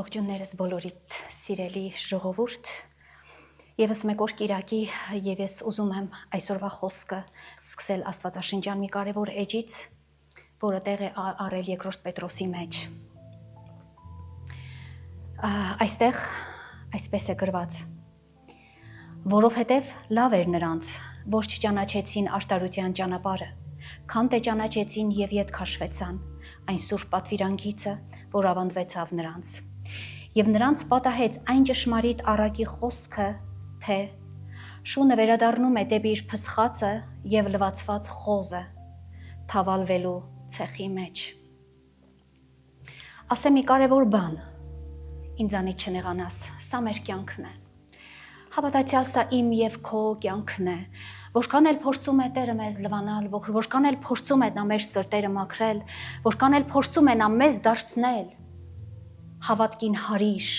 Ողջուններս բոլորիդ սիրելի ժողովուրդ, եւս մեկ օր Կիրակի եւ ես ուզում եմ այսօրվա խոսքը սկսել Աստվածաշնչյան մի կարևոր էջից, որը տեղ է առել Երկրորդ Պետրոսի մեջ։ Այստեղ այսպես է գրված. որովհետև լավ էր նրանց, որ չճանաչեցին աշտարության ճանապարհը, քան թե ճանաչեցին եւ ետ քաշվեցան այն սուրբ պատվիրանքիցը, որ ավանդվեցավ նրանց։ Եվ նրանց պատահեց այն ճշմարիտ առակի խոսքը, թե շունը վերադառնում է դեպի իր փսխածը եւ լվացված խոզը թավալվելու ցեխի մեջ։ Ասեմ մի կարևոր բան, ինձանից չնեղանաս, սա մեր կյանքն է։ Հավատացյալ սա իմ եւ քո կյանքն է, որքան էլ փորձում է Տերը մեզ լվանալ, որքան էլ փորձում է նա մեր սրտերը մաքրել, որքան էլ փորձում է նա մեզ դարձնել հավատքին հարիր,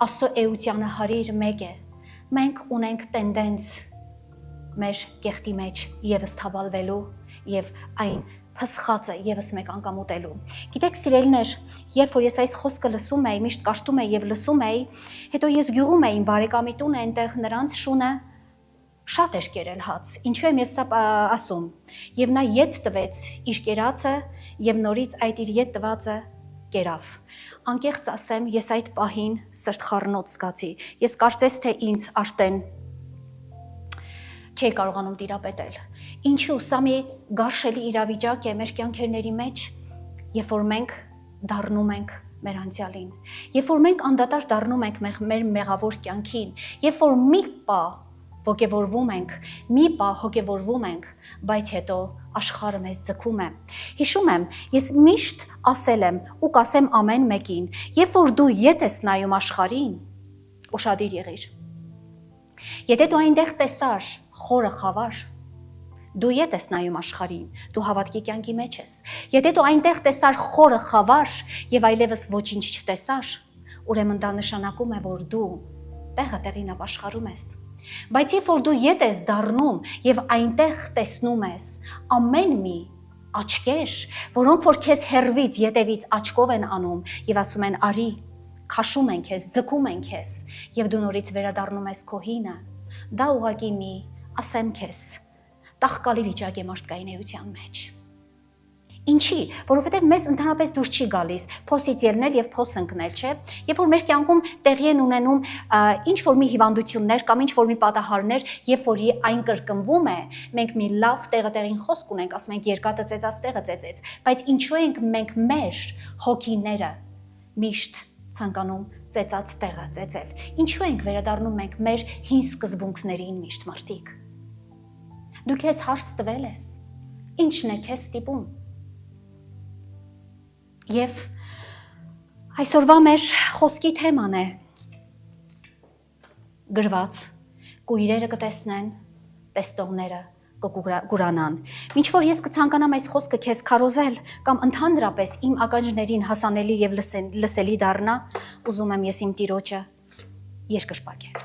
Աստծո էությանը հարիր մեկ է, մենք ունենք տենդենց մեր կեղտի մեջ եւս թավալվելու եւ այն փսխածը եւս մեկ անգամ ուտելու։ Գիտեք սիրելիներ, երբ որ ես այս խոսքը լսում էի, միշտ կաշտում էի եւ լսում էի, հետո ես գյուղում էի իմ բարեկամի տունը, այնտեղ նրանց շունը շատ էր կերել հաց։ Ինչու եմ ես սա ասում։ Եվ նա ետ տվեց իր կերածը եւ նորից այդ իր ետ տվածը կերավ։ Անկեղծ ասեմ, ես այդ պահին սրտխառնոց զգացի։ Ես կարծես թե ինձ արդեն չի կարողանում տիրապետել։ Ինչու սա մի գարշելի իրավիճակ է մեր կյանքերի մեջ, երբ որ մենք դառնում ենք մեր անցյալին, երբ որ մենք անդադար դառնում ենք մեր մեղավոր կյանքին, երբ որ մի պահ ոգևորվում ենք, մի պահ հոգևորվում ենք, բայց հետո աշխարհը մեզ ձգում է։ Հիշում եմ, ես միշտ ասել եմ ու կասեմ ամեն մեկին, երբ որ դու ետ ես նայում աշխարհին, ուշադիր եղիր։ Եթե դու այնտեղ տեսար խորը խավար, դու ետ ես նայում աշխարհին, դու հավատքի կյանքի մեջ ես։ Եթե դու այնտեղ տեսար խորը խավար եւ այլևս ոչինչ չտեսար, ուրեմն դա նշանակում է, որ դու տեղը տեղին ապաշխարում ես։ Բայց երբ որ դու ետ ես դառնում եւ այնտեղ տեսնում ես ամեն մի աչքեր, որոնք որ քեզ հերվից, ետևից աչքով են անում եւ ասում են արի, քաշում են քեզ, ձգում են քեզ եւ դու նորից վերադառնում ես քո հինը, դա ուղղակի մի ասեմ քեզ տաղկալի վիճակ է մարդկային էության մեջ։ Ինչի, որովհետև մեզ ընդհանրապես դուր չի գալիս փոսից ելնել եւ փոս ընկնել, չէ՞։ Երբ որ մեր կյանքում տեղի են ունենում ինչ որ մի հիվանդություններ կամ ինչ որ մի պատահարներ, երբ որ այն կրկնվում է, մենք մի լավ տեղին խոսք ունենք, ասում ենք երկաթը ծեծած տեղը ծեծեց, բայց ինչու ենք մենք մեր հոգիները միշտ ցանկանում ծեծած տեղը ծեծել։ Ինչու ենք վերադառնում մենք մեր հին սկզբունքներին միշտ մարդիկ։ Դու քեզ հարց տվել ես, ինչն է քեզ ստիպում։ Եվ այսօրվա մեր խոսքի թեման է գրված կույրերը կտեսնեն, տեստողները կկուրանան։ Մինչ որ ես կցանկանամ այս խոսքը քեզ քարոզել կամ ընդհանրապես իմ ականջներին հասանելի եւ լսելի դառնա, ուզում եմ ես իմ Տիրոջը երկրպագել։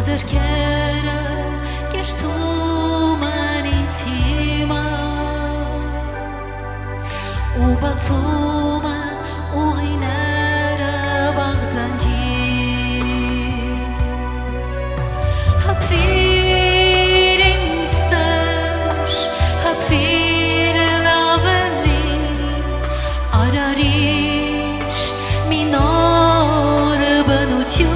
Ձեռքերը հիմա ու բացում է ուղիները բաղձանքիս հապվիր ինձ տեր հապվիր լավելի արարիր մի նոր բնություն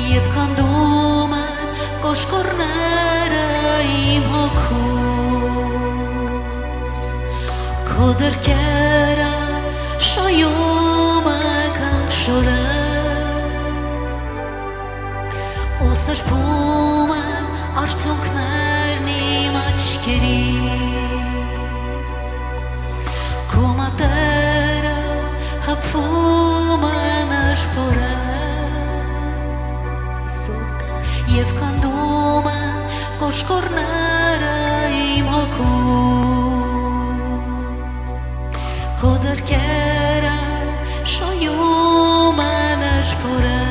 Եվ քանդում են կոշկորները իմ հոգուս Քո ձեռքերը շոյում են քանքշորը Ու սրբում են արցունքներն իմ աչքերից Քո մատերը հպվում են աշխորը Եվ քանդում են կոշկորները իմ հոգում Քո ձեռքերը շոյում են աշխորը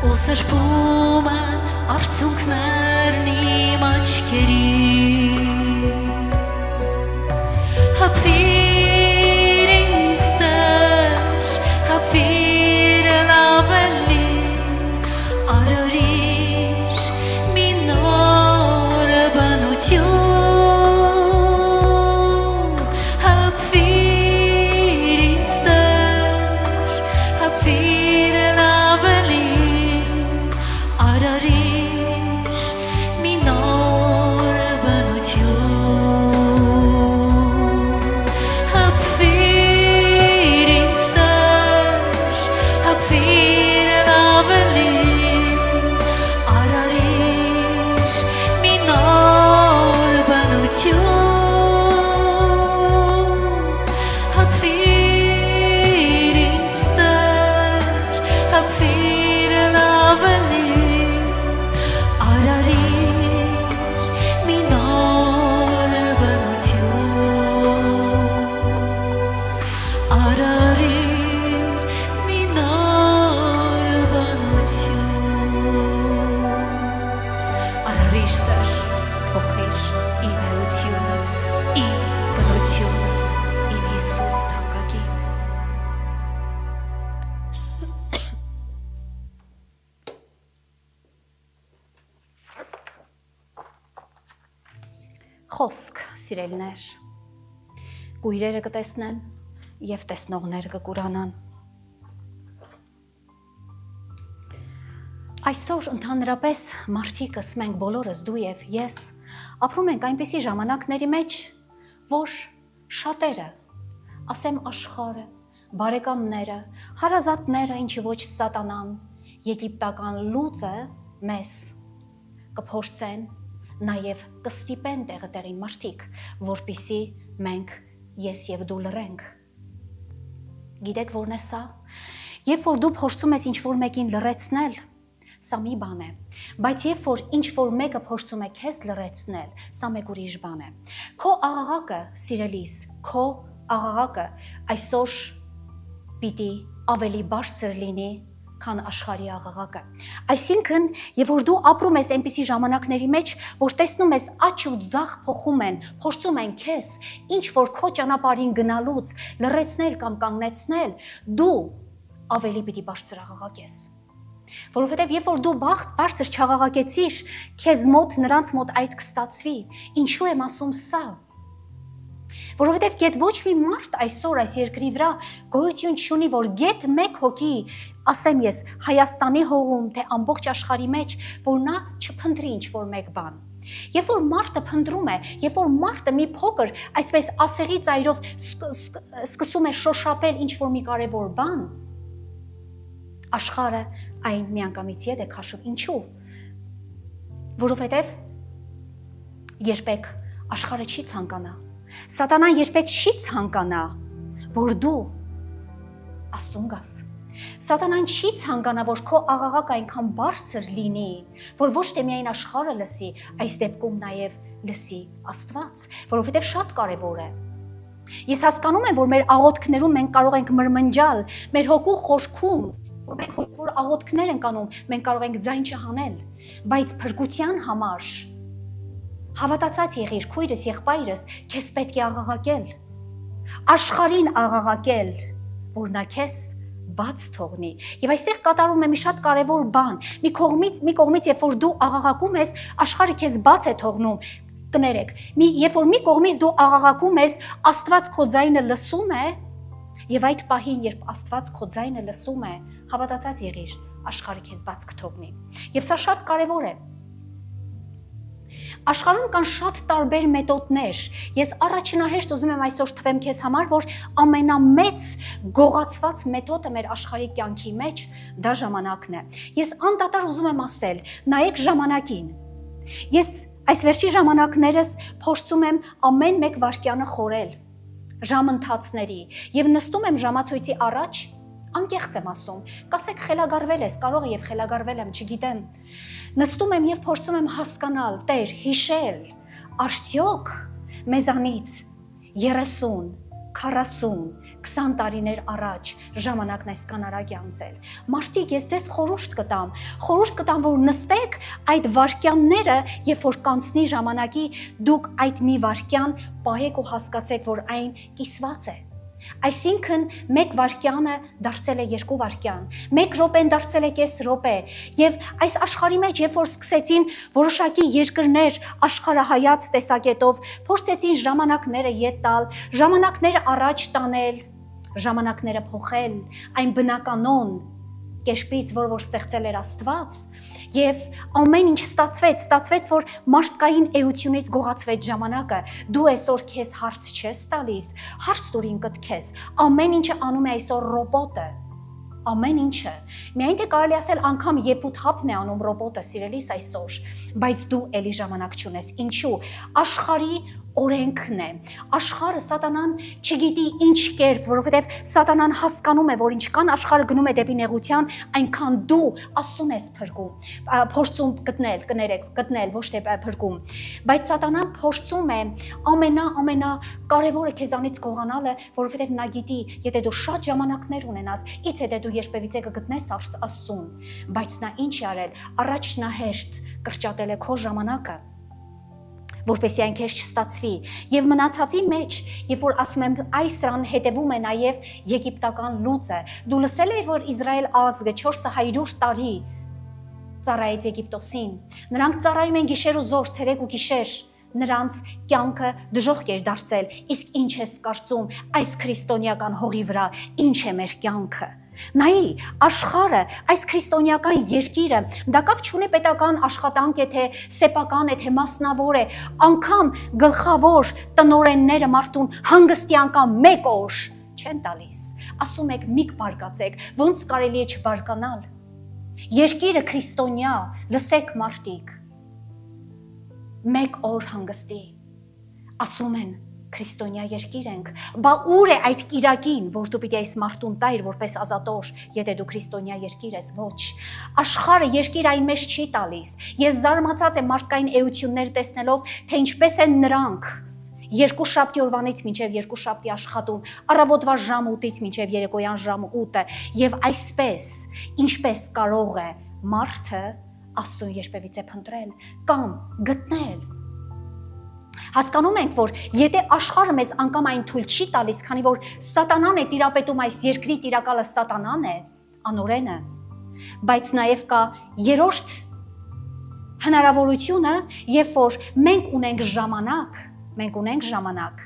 Ու սրբում են արցունքներն իմ աչքերից Հապվիր ինձ տեր, հապվիր լավելի Արարիր մի նոր բնություն Հապվիր ինձ տեր, հապվիր լավելի Արարիր մի նոր բնություն Հապվիր ինձ տեր, հապվիր լավելի Հապվիր ինձ տեր, հապվիր լավելի Արարիր մի նոր բնություն Արարիր մի նոր բնություն Արարիր տեր, փոխիր իմ էությունը, իմ բնությունը, իմ Հիսուս թանկագին Խոսք, սիրելիներ, կույրերը կտեսնեն և տեսնողները կկուրանան Այսօր ընդհանրապես մարդիկս մենք բոլորս դու և ես ապրում ենք այնպիսի ժամանակների մեջ, որ շատերը, ասեմ աշխարհը, բարեկամները, հարազատները, ինչի ոչ սատանան, եգիպտական լուծը մեզ կփորձեն, նաև կստիպեն տեղի մարդիկ, որպիսի մենք ես և դու լռենք։ Գիտեք որն է սա, երբ որ դու փորձում ես ինչ-որ մեկին լռեցնել, սա մի բան է, բայց երբ որ ինչ-որ մեկը փորձում է քեզ լռեցնել, սա մեկ ուրիշ բան է։ Քո աղաղակը, սիրելիս, քո աղաղակը այսօր պիտի ավելի բարձր լինի, քան աշխարհի աղաղակը։ Այսինքն, երբ որ դու ապրում ես այնպիսի ժամանակների մեջ, որ տեսնում ես աջ ու ձախ փոխում են, փորձում են քեզ, ինչ որ քո ճանապարհին գնալուց լռեցնել կամ կանգնեցնել, դու ավելի պիտի բարձր աղաղակես։ Որովհետև երբ որ դու բարձր չաղաղակեցիր, քեզ մոտ նրանց մոտ այդ կստացվի։ Ինչու եմ ասում սա։ Որովհետև գետ ոչ մի մարդ այսօր այս երկրի վրա գոյություն չունի, որ գետ մեկ հոգի, ասեմ ես, Հայաստանի հողում, թե ամբողջ աշխարհի մեջ, որ նա չփնտրի ինչ-որ մեկ բան։ Երբ որ մարդը փնտրում է, երբ որ մարդը մի փոքր, այսպես ասեղի ծայրով սկսում է շոշափել ինչ-որ մի կարևոր բան, աշխարհը այն միանգամից ետ է քաշում։ Ինչու։ Որովհետև երբեք աշխարհը չի ցանկանա։ Սատանան երբեք չի ցանկանա, որ դու Աստծուն գաս։ Սատանան չի ցանկանա, որ քո աղաղակը այնքան բարձր լինի, որ ոչ թե միայն աշխարհը լսի, այս դեպքում նաև լսի Աստված, որովհետև շատ կարևոր է։ Ես հասկանում եմ, որ մեր աղոթքներում մենք կարող ենք մրմնջալ, մեր հոգու խորքում, որ մենք որ աղոթքներ ենք անում, մենք կարող ենք ձայն չհանել, բայց փրկության համար հավատացած եղիր, քույրս, եղբայրս, քեզ պետք է աղաղակել, աշխարհին աղաղակել, որ նա քեզ բաց թողնի։ Եվ այստեղ կատարում է մի շատ կարևոր բան։ Մի կողմից, երբ որ դու աղաղակում ես, աշխարհը քեզ բաց է թողնում։ Կներեք, երբ որ մի կողմից դու աղաղակում ես, Աստված քո ձայնը լսում է, եւ այդ պահին, երբ Աստված քո ձայնը լսում է, հավատացած եղիր, աշխարհը քեզ բաց կթողնի։ Եվ սա շատ կարևոր է։ Աշխարհում կան շատ տարբեր մեթոդներ։ Ես առաջնահերթ ուզում եմ այսօր թվեմ քեզ համար, որ ամենամեծ գողացված մեթոդը մեր աշխարհի կյանքի մեջ դա ժամանակն է։ Ես անդադար ուզում եմ ասել, նայեք ժամանակին։ Ես այս վերջի ժամանակներս փորձում եմ ամեն մեկ վայրկյանը խորել ժամընթացների եւ նստում եմ ժամացույցի առաջ, անկեղծ եմ ասում, կասեք խելագարվել ես, կարող է եւ խելագարվել եմ, չգիտեմ։ Նստում եմ եւ փորձում եմ հասկանալ, Տեր, հիշել, արդյոք մեզանից 30, 40, 20 տարիներ առաջ ժամանակն այսքան արագ է անցել։ Մարդիկ, ես ձեզ խորհուրդ կտամ, որ նստեք այդ վայրկյանները, երբ որ կանցնի ժամանակի, դուք այդ մի վայրկյան պահեք ու հասկացեք, որ այն կիսված է։ Այսինքն մեկ վայրկյանը դարձել է 2 վայրկյան, 1 րոպեն դարձել է կես րոպե, եւ այս աշխարհի մեջ, երբ որ սկսեցին որոշակի երկրներ աշխարհահայաց տեսակետով, փորձեցին ժամանակները ետ տալ, ժամանակները առաջ տանել, ժամանակները փոխել, այն բնականon կերպից, որ ստեղծել էր Աստված, եւ ամեն ինչ ստացվեց, որ մարդկային էությունից գողացվեց ժամանակը։ Դու այսօր քեզ հարց չես տալիս, հարց տուր ինքդ քեզ։ Ամեն ինչը անում է այսօր ռոբոտը։ Ամեն ինչը։ Միայն թե կարելի ասել անգամ եփուտ հապն է անում ռոբոտը, սիրելիս այսօր, բայց դու էլի ժամանակ չունես։ Ինչու։ Աշխարհի օրենքն է։ Աշխարհը սատանան չգիտի ինչ կերպ, որովհետև սատանան հասկանում է, որ ինչքան աշխարհը գնում է դեպի նեղության, այնքան դու Աստծուն ես փորձում գտնել, ոչ թե փրկում։ Բայց սատանան փորձում է ամենակարևորը քեզանից գողանալը, որովհետև նա գիտի, եթե դու շատ ժամանակներ ունենաս, ից հետո դու երբևիցե կգտնես Աստծուն, բայց նա ինչ է արել, առաջնահերթ կրճատել է քո ժամանակը, որպեսզի այն քեզ չստացվի, եւ մնացածի մեջ, երբ որ ասում եմ այս սրան հետևում է նաեւ եգիպտական լուծը, դու լսել ես, որ Իսրայել ազգը 400 տարի ծառայեց Եգիպտոսին, նրանք ծառայում են գիշեր ու զոր, ցերեկ ու գիշեր, նրանց կյանքը դժոխք էր դարձել, իսկ ինչ ես կարծում այս քրիստոնեական հողի վրա, ինչ է մեր կյանքը։ Նայի, աշխարհը, այս քրիստոնեական երկիրը, դա կապ չունի պետական աշխատանք է, թե սեփական է, թե մասնավոր է, անգամ գլխավոր տնօրենները մարդուն հանգստի անգամ 1 օր չեն տալիս։ Ասում եք մի բարկացեք, ոնց կարելի է չբարկանալ։ Երկիրը քրիստոնյա, լսեք մարդիկ, 1 օր հանգստի, ասում են քրիստոնյա երկիր ենք, բա ուր է այդ կիրակին, որ դու պիտի այս մարդուն տայր որպես ազատոր, եթե դու քրիստոնյա երկիր ես, ոչ, աշխարհը երկիր այն մեջ չի տալիս, ես զարմացած եմ մարդկային էություններ տեսնելով, թե ինչպես են նրանք 2 շաբթի օրվանից մինչև 2 շաբթի աշխատում, առավոտվա ժամ 8-ից մինչև երեկոյան ժամ 8-ը, եւ այսպես, ինչպես կարող է մարդը Աստծուն երբևիցե փնտրել կամ գտնել։ Հասկանում ենք, որ եթե աշխարհը մեզ անգամ այն թույլ չի տալիս, քանի որ սատանան է տիրապետում, այս երկրի տիրակալը սատանան է, անօրենը, բայց նաև կա երրորդ հնարավորությունը, երբ որ մենք ունենք ժամանակ,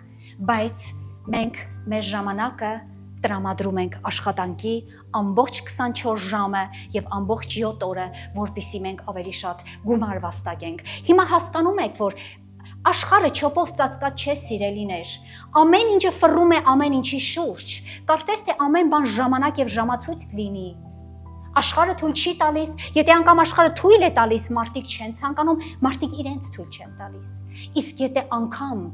բայց մենք մեր ժամանակը տրամադրում ենք աշխատանքի ամբողջ 24 ժամը եւ ամբողջ 7 օրը, որպեսզի մենք ավելի շատ գումար վաստակենք։ Հիմա հասկանում եք, որ աշխարհը չոպով ծածկած չէ, սիրելիներ։ Ամեն ինչը ֆռում է ամեն ինչի շուրջ։ Կարծես թե ամեն բան ժամանակ եւ ժամացույց լինի։ Աշխարհը թույլ չի տալիս, եթե անգամ աշխարհը թույլ է տալիս, մարդիկ չեն ցանկանում, մարդիկ իրենց թույլ չեն տալիս։ Իսկ եթե անգամ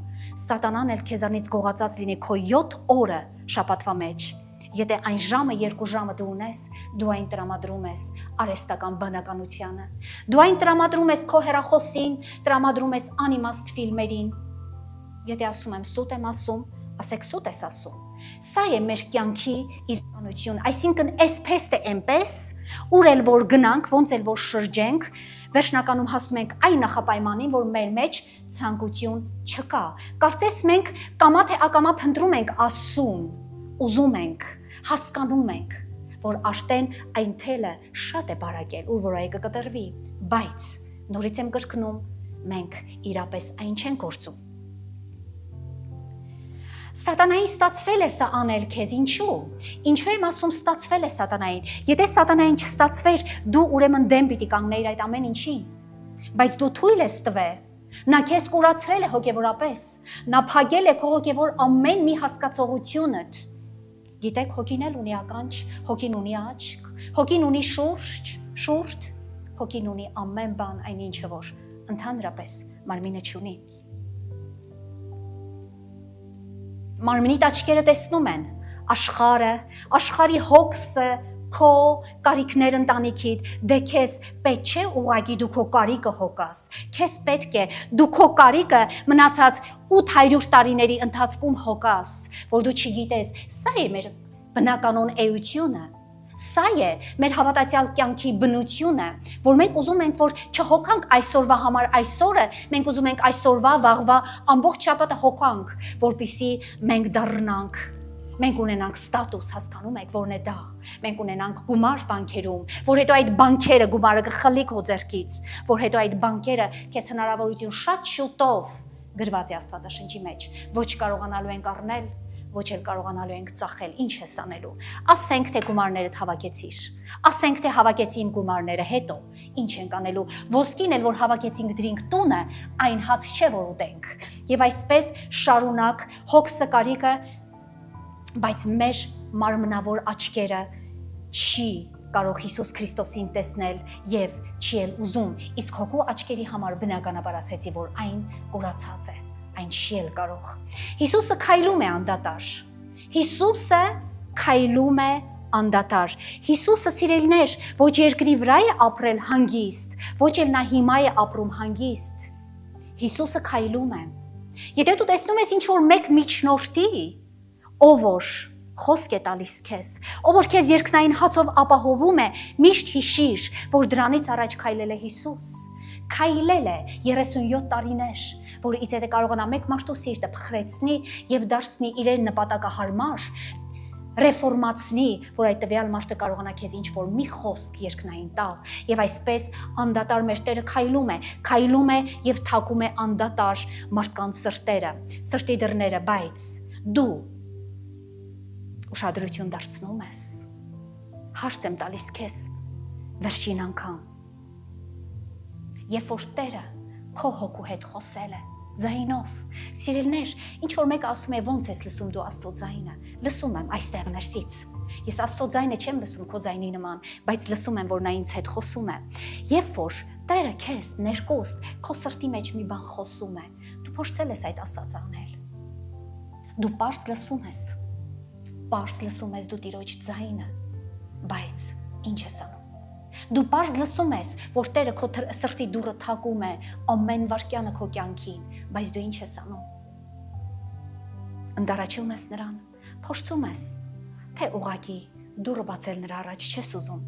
Սատանան էլ քեզանից գողացած լինի քո 7 օրը շաբաթվա մեջ, եթե այն ժամը 2 ժամը դու ունես, դու այն տրամադրում ես արհեստական բանականությանը։ Դու այն տրամադրում ես քո հեռախոսին, տրամադրում ես անիմաստ ֆիլմերին։ Եթե ասում եմ սուտ եմ ասում, ասեք սուտ ես ասում։ Սա է մեր կյանքի իրականություն, այսինքն այսպես թե այնպես, ուր էլ որ գնանք, ոնց էլ որ շրջենք, վերջնականում հասնում ենք այն նախապայմանին, որ մեր մեջ ցանկություն չկա։ Կարծես մենք կամա թե ակամա փնտրում ենք ասում, ուզում ենք, հասկանում ենք, որ աշտեն այն թելը շատ է բարակել, ուր որ այ կկտրվի, բայց նորից եմ կրկնում, մենք իրապես այն չենք գործում։ Սատանային ստացվել է սա անել քեզ, ինչու եմ ասում ստացվել է սատանային, եթե սատանային չստացվեր, դու ուրեմն դեմ պիտի կանգնեիր այդ ամեն ինչին, բայց դու թույլ ես տվել, նա քեզ կուրացրել է հոգևորապես, նա փակել է քո հոգևոր ամեն մի հասկացողությունդ, գիտեք հոգին էլ ունի ականջ, հոգին ունի աչք, հոգին ունի շուրջ, հոգին ունի ամեն բան, այն ինչը որ ընդհանրապես մարմինը չունի։ Մարմնիդ աչքերը տեսնում են աշխարհը, աշխարհի հոգսը, քո կարիքներ ընտանիքիդ, դե քեզ պետք չէ ուղղակի դու քո կարիքը հոգաս, քեզ պետք է դու քո կարիքը մնացած 800 տարիների ընթացքում հոգաս, որ դու չգիտես, սա է մեր բնականոն էությունը, սա է մեր հավատացյալ կյանքի բնությունը, որ մենք ուզում ենք, որ չհոգանք այսօրվա համար այսօրը, մենք ուզում ենք այսօրվա, վաղվա ամբողջ շաբաթը հոգանք, որպեսզի մենք դառնանք, մենք ունենանք ստատուս, հասկանում եք, որն է դա, մենք ունենանք գումար բանկերում, որ հետո այդ բանկերը գումարը կխլի քո ձեռքից, որ հետո այդ բանկերը քեզ հնարավորություն շատ շուտով գրված է Աստվածաշնչի մեջ, ոչ կարողանալու ենք առնել, ոչ էլ կարողանալու ենք ծախել, ինչ ես անելու, ասենք թե գումարներդ հավաքեցիր, ասենք թե հավաքեցի իմ գումարները, հետո ինչ ենք անելու, ոսկին էլ որ հավաքեցինք դրինք տունը, այն հաց չէ որ ուտենք, եւ այսպես շարունակ հոգսը կարիքը, բայց մեր մարմնավոր աչքերը չի կարող Հիսուս Քրիստոսին տեսնել եւ չի էլ ուզում, իսկ հոգու աչքերի համար բնականաբար ասեցի, որ այն կուրացած է, այն չի էլ կարող։ Հիսուսը քայլում է անդադար։ Հիսուսը քայլում է անդադար։ Հիսուսը սիրելիներ, ոչ երկրի վրա է ապրել հանգիստ, ոչ էլ նա հիմա է ապրում հանգիստ։ Հիսուսը քայլում է։ Եթե դու տեսնում ես ինչ որ մեկ միջնորդի, ով որ խոսք է տալիս քեզ, ով որ քեզ երկնային հացով ապահովում է, միշտ հիշիր, որ դրանից առաջ քայլել է Հիսուս, քայլել է 37 տարիներ, որ իցե դե կարողանա մեկ մարդու սիրտը փխրեցնի եւ դարձնի իրեն նպատակահարմար, ռեֆորմացնի, որ այդ տվյալ մարդը կարողանա քեզ ինչ-որ մի խոսք երկնային տալ, եւ այսպես անդադար մեր Տերը քայլում է եւ թակում է անդադար մարդկանց սրտերը, սրտի դռները, բայց դու ուշադրություն դարձնում ես, հարց եմ տալիս քեզ, վերջին անգամ, երբ որ Տերը քո հոգու հետ խոսել է, ձայնով, սիրելիներ, ինչ որ մեկը ասում է ոնց ես լսում դու Աստծո ձայնը, լսում եմ այստեղ ներսից, ես Աստծո ձայնը չեմ լսում քո ձայնի նման, բայց լսում եմ, որ նա ինձ հետ խոսում է, երբ որ Տերը քեզ ներկուստ քո սրտի մեջ մի բան խոսում է, դու փորձել ես այդ ասածը անել, դու պարզ լսում ես դու Տիրոջ ձայնը, բայց ինչ ես անում, դու պարզ լսում ես, որ Տերը քո սրտի դուռը թակում է ամեն վայրկյանը քո կյանքին, բայց դու ինչ ես անում, ընդառաջում ես նրան, փորձում ես, թե ուղղակի դուռը բացել նրա առաջ չես ուզում,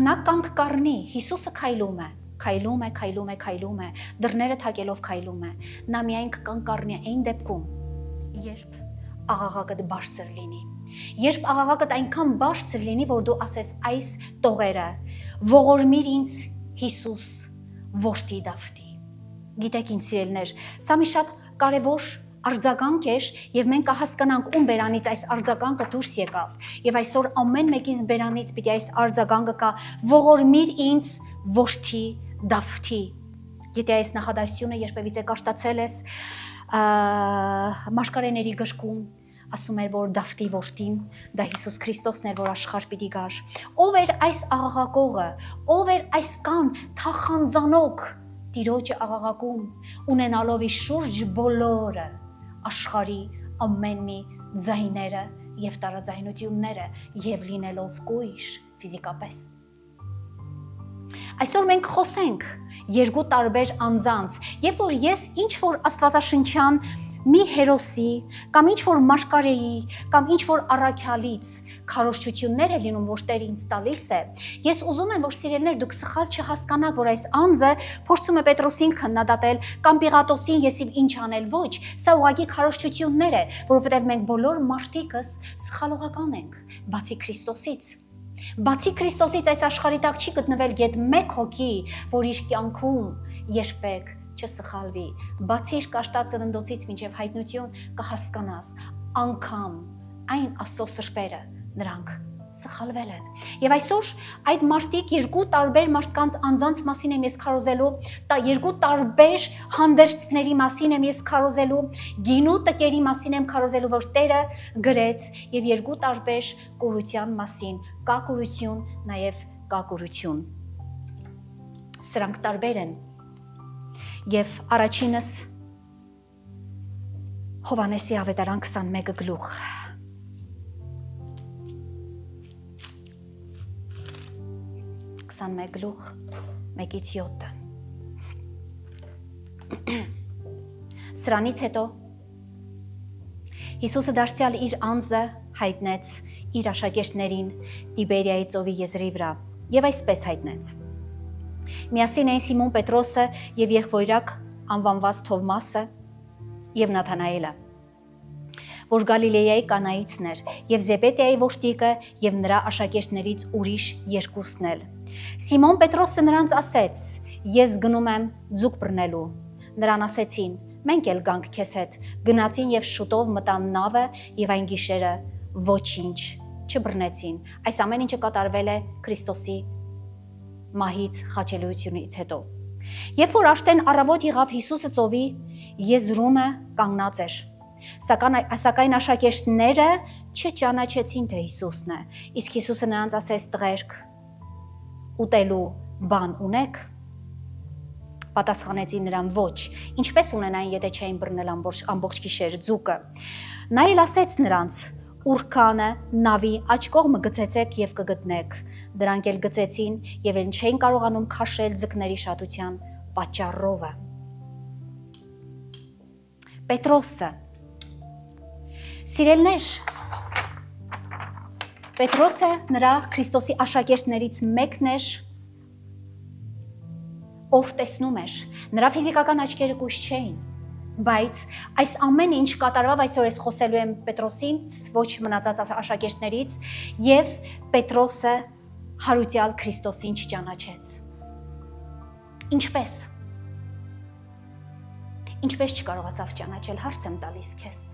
նա կանգ կառնի, Հիսուսը քայլում է, դռները թակելով քայլում է, նա միայն կանգ կառնի այն դեպքում, երբ աղաղակը բարձր լինի, Երբ աղաղակդ այնքան բարձր լինի, որ դու ասես այս տողերը, ողորմիր ինձ Հիսուս, որդի Դավթի։ Գիտեք ինձ սիրելիներ, սա մի շատ կարևոր արձագանք էր եւ մենք կհասկանանք ում բերանից այս արձագանքը դուրս եկավ եւ այսօր ամեն մեկից բերանից պիտի այս արձագանքը կա ողորմիր ինձ որդի Դավթի։ Եթե այս նախադասությունը երբևիցե կարդացել ես Մարգարեների գրքում ասում էր, որ Դավթի որդին դա Հիսուս Քրիստոսն էր, որ աշխարհ պիտի գար։ Ով էր այս աղաղակողը, ով էր այսքան թախանձանոք Տիրոջը աղաղակում, ունենալով իր շուրջ բոլորը աշխարհի ամեն մի ձայները եւ տարաձայնությունները եւ լինելով կույր ֆիզիկապես։ Այսօր մենք խոսենք երկու տարբեր անձանց, երբ որ ես ինչ որ աստվածաշնչյան մի հերոսի կամ ինչ որ մարգարեի կամ ինչ որ առաքյալից քարոզչություններ է լինում, որ Տերը ինձ տալիս է, ես ուզում եմ, որ սիրելիներ դուք սխալ չհասկանաք, որ այս անձը փորձում է Պետրոսին քննադատել կամ Պիղատոսին եսիվ ինչ անել, ոչ, սա ուղղակի քարոզչություններ է, որովհետև մենք բոլոր մարդիկս սխալողական ենք, բացի Քրիստոսից։ Բացի Քրիստոսից այս աշխարհի տակ չի գտնվել գեթ մեկ հոգի, որ իր կյանքում երբեք չսխալվի, բացի իր կաշտած ծննդոցից մինչև հայտնություն կհասկանաս, անգամ այն Աստծո սրբերը նրանք սխալվել են։ Եվ այսօր այդ մարդիկ երկու տարբեր մարդկանց անձանց մասին եմ ես քարոզելու, երկու տարբեր հանդերձների մասին եմ ես քարոզելու, գինու տկերի մասին եմ քարոզելու, որ Տերը գրեց, եւ երկու տարբեր կուրության մասին, կա կուրություն, նաեւ կա կուրություն։ Սրանք տարբեր են։ Եվ առաջինս Հովհաննեսի ավետարան 21 գլուխ։ Գլուխ 1-ից 7։ Սրանից հետո Հիսուսը դարձյալ իր անձը հայտնեց իր աշակերտներին Տիբերիայի ծովի եզրի վրա եւ այսպես հայտնեց. Միասին էին Սիմոն Պետրոսը եւ եղբորակ անվանված Թովմասը եւ Նաթանայելը, որ Գալիլեայի Կանայիցն էր, եւ Զեբեդեայի որդիկը եւ նրա աշակերտներից ուրիշ երկուսն էլ։ Սիմոն Պետրոսը նրանց ասեց. Ես գնում եմ ձուկ բռնելու։ Նրան ասեցին. Մենք էլ գանք քեզ հետ։ Գնացին եւ շուտով մտան նավը եւ այն գիշերը ոչինչ չբռնեցին։ Այս ամեն ինչը կատարվել է Քրիստոսի մահից խաչելիությունից հետո։ Երբ որ արդեն առավոտ եղավ Հիսուսը ծովի եզրումը կանգնած էր։ Սակայն աշակերտները չճանաչեցին, թե Հիսուսն է։ Իսկ Հիսուսը նրանց ասեց. տղերք, ուտելու բան ունեք։ Պատասխանեցին նրան ոչ, ինչպես ունենային, եթե չէին բռնել ամբողջ գիշեր ձուկը։ Նա էլ ասեց նրանց. Ուրքանը նավի աջ կողմը գցեցեք եւ կգտնեք։ Դրանք էլ գցեցին եւ են չէին կարողանում քաշել ձկների շատության պատճառով։ Պետրոսը։ Սիրելներ, Պետրոսը նրա Քրիստոսի աշակերտներից մեկն էր, ով տեսնում էր, նրա ֆիզիկական աչքերը կույս չէին, բայց այս ամեն ինչ կատարվավ, այսօր ես խոսելու եմ Պետրոսից, ոչ մնացած աշակերտներից, եւ Պետրոսը հարուցյալ Քրիստոսին չճանաչեց։ Ինչպես չկարողացավ ճանաչել, հարց եմ տալիս քեզ։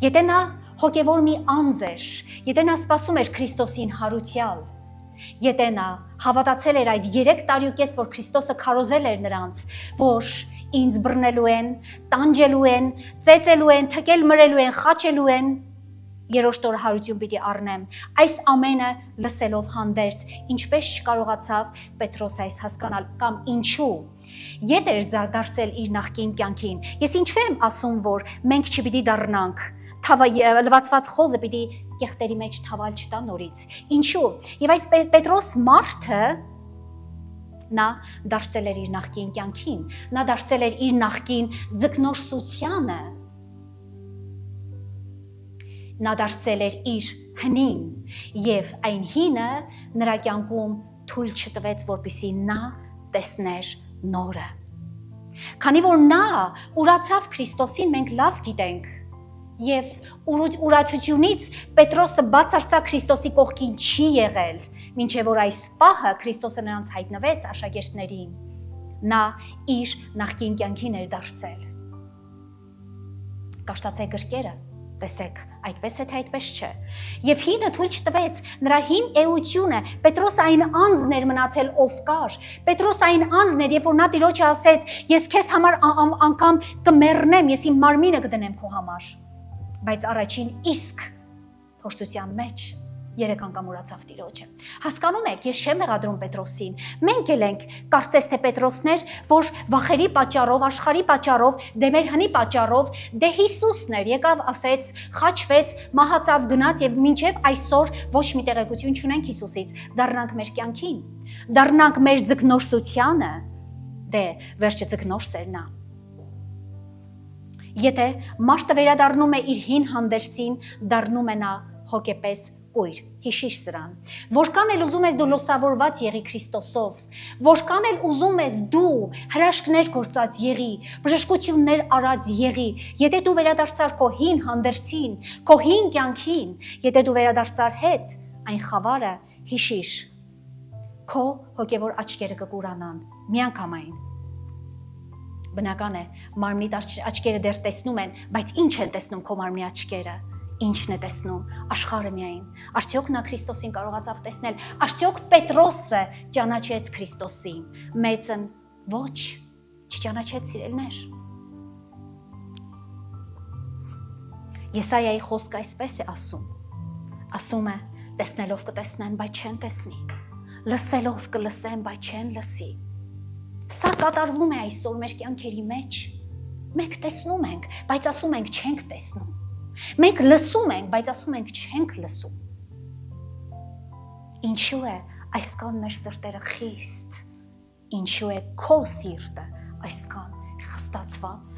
Եթե նա հոգևոր մի անձ էր, եթե նա սպասում էր Քրիստոսին հարուցյալ, եթե նա հավատացել էր այդ 3 տարի ու կես, որ Քրիստոսը քարոզել էր նրանց, որ ինձ բռնելու են, տանջելու են, ծեծելու են, թքել մրելու են, խաչելու են, երրորդ օրը հարություն պիտի առնեմ։ Այս ամենը լսելով հանդերձ, ինչպես չկարողացավ Պետրոս այս հասկանալ կամ ինչու։ Ետ էր դարձել իր նախկին կյանքին։ Ես ինչու եմ ասում, որ մենք չպիտի դառնանք լվացված խոզը պիտի կեղտերի մեջ թավալ չտա նորից։ Ինչու։ Եվ այս Պետրոս մարդը նա դարձել էր իր նախկին կյանքին, նա դարձել էր իր նախկին ձկնորսությանը, նա դարձել էր իր հնին եւ այն հինը նրա կյանքում թույլ չտվեց, որպեսզի նա տեսներ նորը։ Քանի որ նա ուրացավ Քրիստոսին, մենք լավ գիտենք, Եվ ուրացությունից Պետրոսը բացարձակ Քրիստոսի կողքին չի եղել, մինչև որ այս պահը Քրիստոսը նրանց հայտնվեց աշակերտներին, նա իր նախկին կյանքին էր դարձել։ Կաշտացեք գրքերը, տեսեք, այդպես է թե այդպես չէ։ Եվ հինը թույլ չտվեց, նրա հին էությունը, Պետրոս այն անձն էր մնացել, ով կար։ Պետրոս այն անձն էր, երբ որ նա Տիրոջը ասեց, ես քեզ համար անգամ կմեռնեմ, ես իմ մարմինը կդնեմ քո համար։ Բայց առաջին իսկ փորձության մեջ 3 անգամ ուրացավ Տիրոջը։ Հասկանում եք, ես չեմ մեղադրում Պետրոսին։ Մենք էլ ենք կարծես թե Պետրոսներ, որ վախերի պատճառով, աշխարհի պատճառով, դեմեր հնի պատճառով, դե Հիսուսն էր, եկավ, ասեց, խաչվեց, մահացավ, գնաց եւ մինչեւ այսօր ոչ մի տեղեկություն չունենք Հիսուսից։ Դառնանք մեր կյանքին, դառնանք մեր ձգնորսությանը, դե վերջը ձգնորս էր նա։ Եթե մարդը վերադառնում է իր հին հանդերձին, դառնում է նա հոգեպես կույր, հիշիր սրան։ Որքան էլ ուզում ես դու լուսավորված եղի Քրիստոսով, որքան էլ ուզում ես դու հրաշքներ գործած եղի, բժշկություններ արած եղի, եթե դու վերադարձար քո հին հանդերձին, քո հին կյանքին, եթե դու վերադարձար հետ, այն խավարը հիշիր, քո հոգևոր աչքերը կկուրանան, միանգամայն։ Բնական է, մարմնի աչքերը դեռ տեսնում են, բայց ինչ են տեսնում քո մարմնի աչքերը, ինչն է տեսնում, աշխարհը միայն, արդյոք նա Քրիստոսին կարողացավ տեսնել, արդյոք Պետրոսը ճանաչեց Քրիստոսին, մեծն ոչ, չճանաչեց սիրելներ։ Եսայայի խոսքը այսպես է ասում է, տեսնելով կտեսնեն, բայց չեն տեսնի, լսելով կլսեն, բայց չեն լսի։ Սա կատարվում է այսօր մեր կյանքերի մեջ։ Մենք տեսնում ենք, բայց ասում ենք չենք տեսնում։ Մենք լսում ենք, բայց ասում ենք չենք լսում։ Ինչու է այսքան մեր սրտերը խիստ։ Ինչու է քո սիրտը այսքան խստացված,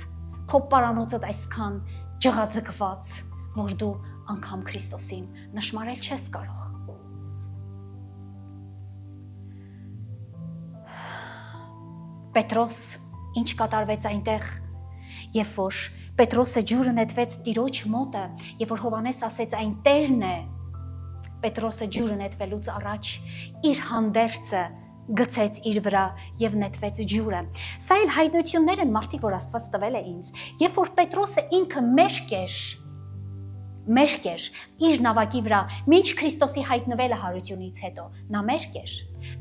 քո պարանոցդ այսքան ջղաձգված, որ դու անգամ Քրիստոսին նշմարել չես կարող։ Պետրոս, ինչ կատարվեց այնտեղ, երբ որ Պետրոսը ջուրը նետվեց Տիրոջ մոտը, երբ որ Հովհաննես ասեց այն Տերն է, Պետրոսը ջուրը նետվելուց առաջ իր հանդերձը գցեց իր վրա եւ նետվեց ջուրը։ Սա էլ հայտնություններ են մարդիկ, որ Աստված տվել է ինձ, երբ որ Պետրոսը ինքը մերկ էր իր նավակի վրա, մինչ Քրիստոսի հայտնվելը հարությունից հետո, նա մերկ էր,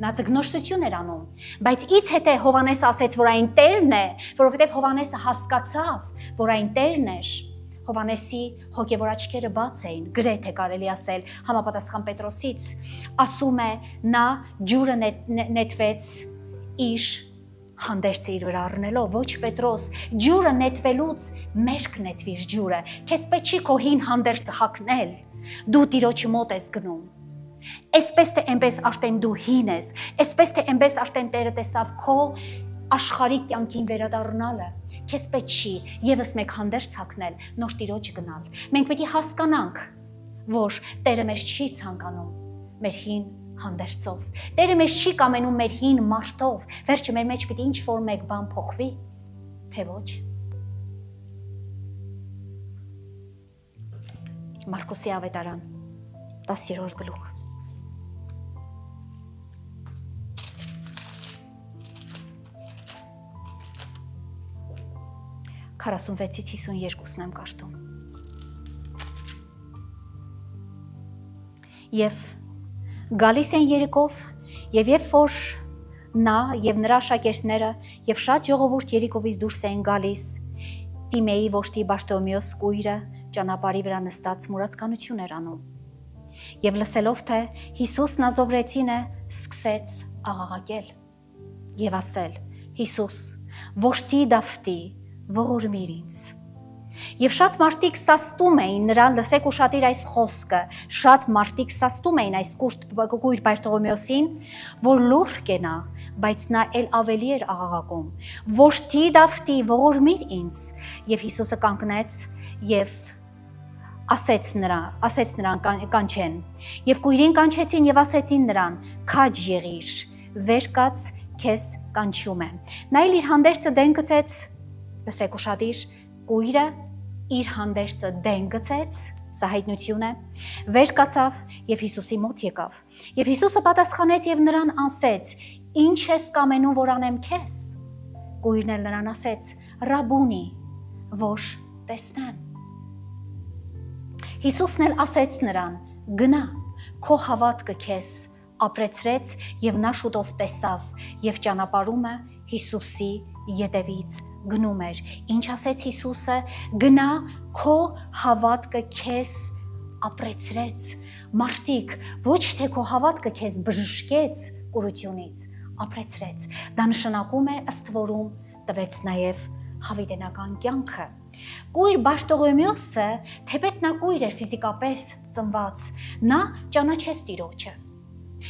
նա ձգնորսություն էր անում, բայց ինձ հետո Հովհաննեսը ասեց, որ այն Տերն է, որովհետև Հովհաննեսը հասկացավ, որ այն Տերն էր, Հովհաննեսի հոգևոր աչքերը բաց էին, գրեթե կարելի ասել, համապատասխան Պետրոսից, ասում է, նա ջուրը նետվեց իր հանդերձը իր վրա առնելով, ոչ Պետրոս, ջուրը նետվելուց մերկ նետվիր ջուրը, քեզ պետք չի քո հին հանդերձը հագնել, դու Տիրոջի մոտ ես գնում։ Այսպես թե այնպես արդեն դու հին ես, այսպես թե այնպես արդեն Տերը տեսավ քո աշխարհիկ կյանքին վերադառնալը, քեզ պետք չի եւս մեկ հանդերձ հագնել, նոր Տիրոջ գնալ։ Մենք պետք է հասկանանք, որ Տերը մեզ չի ցանկանում մեր հին հանդերձով։ Տերը մեզ չի կամենում մեր հին մարդով, վերջը մեր մեջ պիտի ինչ-որ մեկ բան փոխվի, թե ոչ։ Մարկոսի ավետարան 10-րդ գլուխ։ Քառասունվեցից 52-ն եմ կարդում։ Եվ գալիս են երիկով, եւ երբ որ նա եւ նրա աշակերտները եւ շատ ժողովուրդ Երիկովից դուրս էին գալիս, Տիմեի որդի Բարտոմեոս կույրը ճանապարհի վրա նստած մուրացկանություն էր անում։ Եվ լսելով թե Հիսուս Նազովրեցին է, սկսեց աղաղակել եւ ասել. Հիսուս, որդի Դավթի, ողորմիր ինձ։ Եվ շատ մարդիկ սաստում էին նրան, լսեք ուշադիր այս խոսքը, շատ մարդիկ սաստում էին այս կույր Բարտողոմեոսին, որ լուռ կենա, բայց նա էլ ավելի էր աղաղակում, որդի Դավթի, ողորմիր ինձ։ Եվ Հիսուսը կանգնեց եւ ասեց նրան կանչեն։ Եվ կույրին կանչեցին եւ ասեցին նրան. քաջ եղիր, վեր կաց, քեզ կանչում եմ։ Նա էլ իր հանդերձը դեն գցեց, լսեք ուշադիր, կույրը իր հանդերձը դեն գցեց, սա հայտնություն է, վեր կացավ եւ Հիսուսի մոտ եկավ։ Եվ Հիսուսը պատասխանեց եւ նրան ասեց. «Ինչ ես կամենում, որ անեմ քեզ»։ Կույրն էլ նրան ասեց. «Ռաբունի», որ տեսնեմ։ Հիսուսն էլ ասեց նրան. «Գնա, քո հավատքը քեզ ապրեցրեց», եւ նա շուտով տեսավ եւ ճանապարհումը Հիսուսի ետևից գնում էր։ Ինչ ասեց Հիսուսը. «Գնա, քո հավատքը քեզ ապրեցրեց»։ Մարդիկ, ոչ թե քո հավատքը քեզ բժշկեց կուրությունից, ապրեցրեց։ Դա նշանակում է ըստ որում տվեց նաև հավիտենական կյանքը։ Կույր Բարտողոմեոսը, թեպետ նա կույր էր ֆիզիկապես ծնված, նա ճանաչեց Տիրոջը։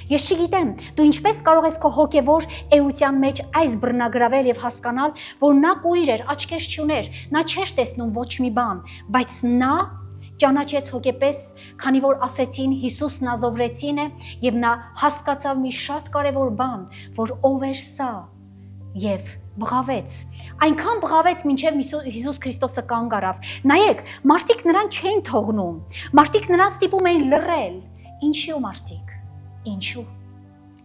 Ես չգիտեմ, դու ինչպես կարող ես քո հոգևոր էության մեջ այս բռնագրավել եւ հասկանալ, որ նա կույր էր, աչքեր չուներ, նա չէր տեսնում ոչ մի բան, բայց նա ճանաչեց հոգեպես, քանի որ ասեցին Հիսուս Նազովրեցին է եւ նա հասկացավ մի շատ կարեւոր բան, որ ով էր սա եւ բղավեց։ Այնքան բղավեց, մինչև Հիսուս Քրիստոսը կանգ առավ։ Նայեք, մարդիկ նրան չէին թողնում։ Մարդիկ նրան ստիպում էին լռել։ Ինչու մարդիկ։ Ինչու։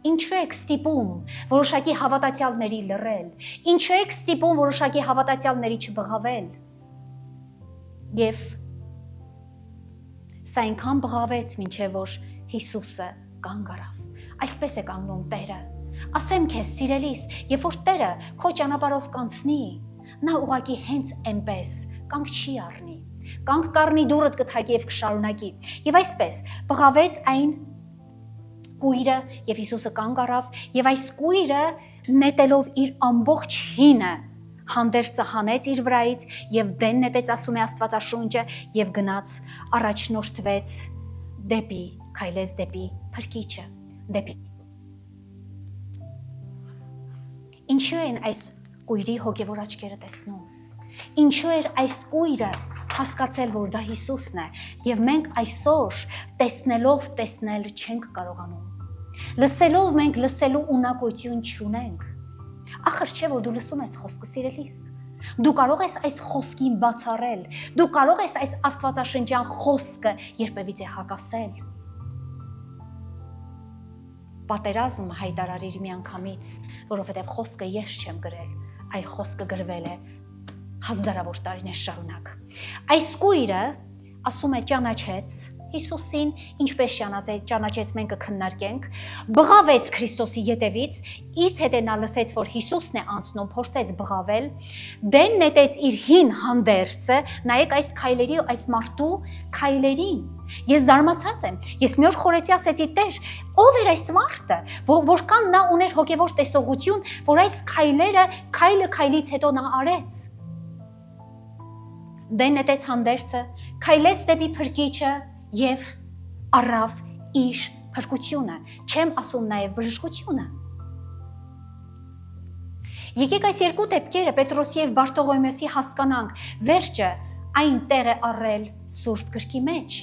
Ինչու եք ստիպում որոշակի հավատացյալների լռել։ Ինչու եք ստիպում որոշակի հավատացյալների չբղավել։ Եվ սա այնքան բղավեց, մինչև որ Հիսուսը կանգ առավ։ Այսպես է կանգնում Տերը։ Ասեմ քեզ, սիրելիս, երբ որ Տերը քո ճանապարհով կանցնի, նա ուղղակի հենց այնպես կանգ չի առնի։ Կանգ կառնի, դուռդ կթակի եւ կշարունակի։ Եվ այսպես բղավեց այն կույրը եւ Հիսուսը կանգ առավ եւ այս կույրը նետելով իր ամբողջ հինը հանդերձը հանեց իր վրայից եւ դեն նետեց, ասում է Աստվածաշունչը, եւ գնաց առաջնորդվեց դեպի, քայլեց դեպի Փրկիչը, դեպի։ Ինչու են այս կույրի հոգևոր աչքերը տեսնում։ Ինչու էր այս կույրը հասկացել, որ դա Հիսուսն է, եւ մենք այսօր տեսնելով տեսնել չենք կարողանում։ Լսելով մենք լսելու ունակություն չունենք։ Ախր չէ, որ դու լսում ես խոսքը, սիրելիս։ Դու կարող ես այս խոսքին բացառել, դու կարող ես այս աստվածաշնչյան խոսքը երբևիցե հակասել։ Պատերազմ հայտարարիր միանգամից, որովհետև խոսքը ես չեմ գրել, այլ խոսքը գրվել է հազարավոր տարիներ շարունակ։ Այս կույրը, ասում է, ճանաչեց Հիսուսին, ինչպես ճանաչեց մենք կքննարկենք, բղավեց Քրիստոսի ետևից,ից հետո նա լսեց, որ Հիսուսն է անցնում, փորձեց բղավել, դեն նետեց իր հին հանդերձը, նայեք այս քայլերի, այս մարդու քայլերին։ Ես զարմացած եմ, ես մի օր խորեցի, ասեցի, Տեր, ով էր այս մարդը, որքան նա ուներ հոգևոր տեսողություն, որ այս քայլերը քայլը քայլից հետո նա արեց։ Դեն նետեց հանդերձը, քայլեց դեպի Փրկիչը եւ առավ իր փրկությունը, չեմ ասում նաեւ բժշկությունը։ Եկեք այս երկու դեպքերը Պետրոսի եւ Բարտողոմեոսի հասկանանք, վերջը այն տեղ է առել Սուրբ գրքի մեջ։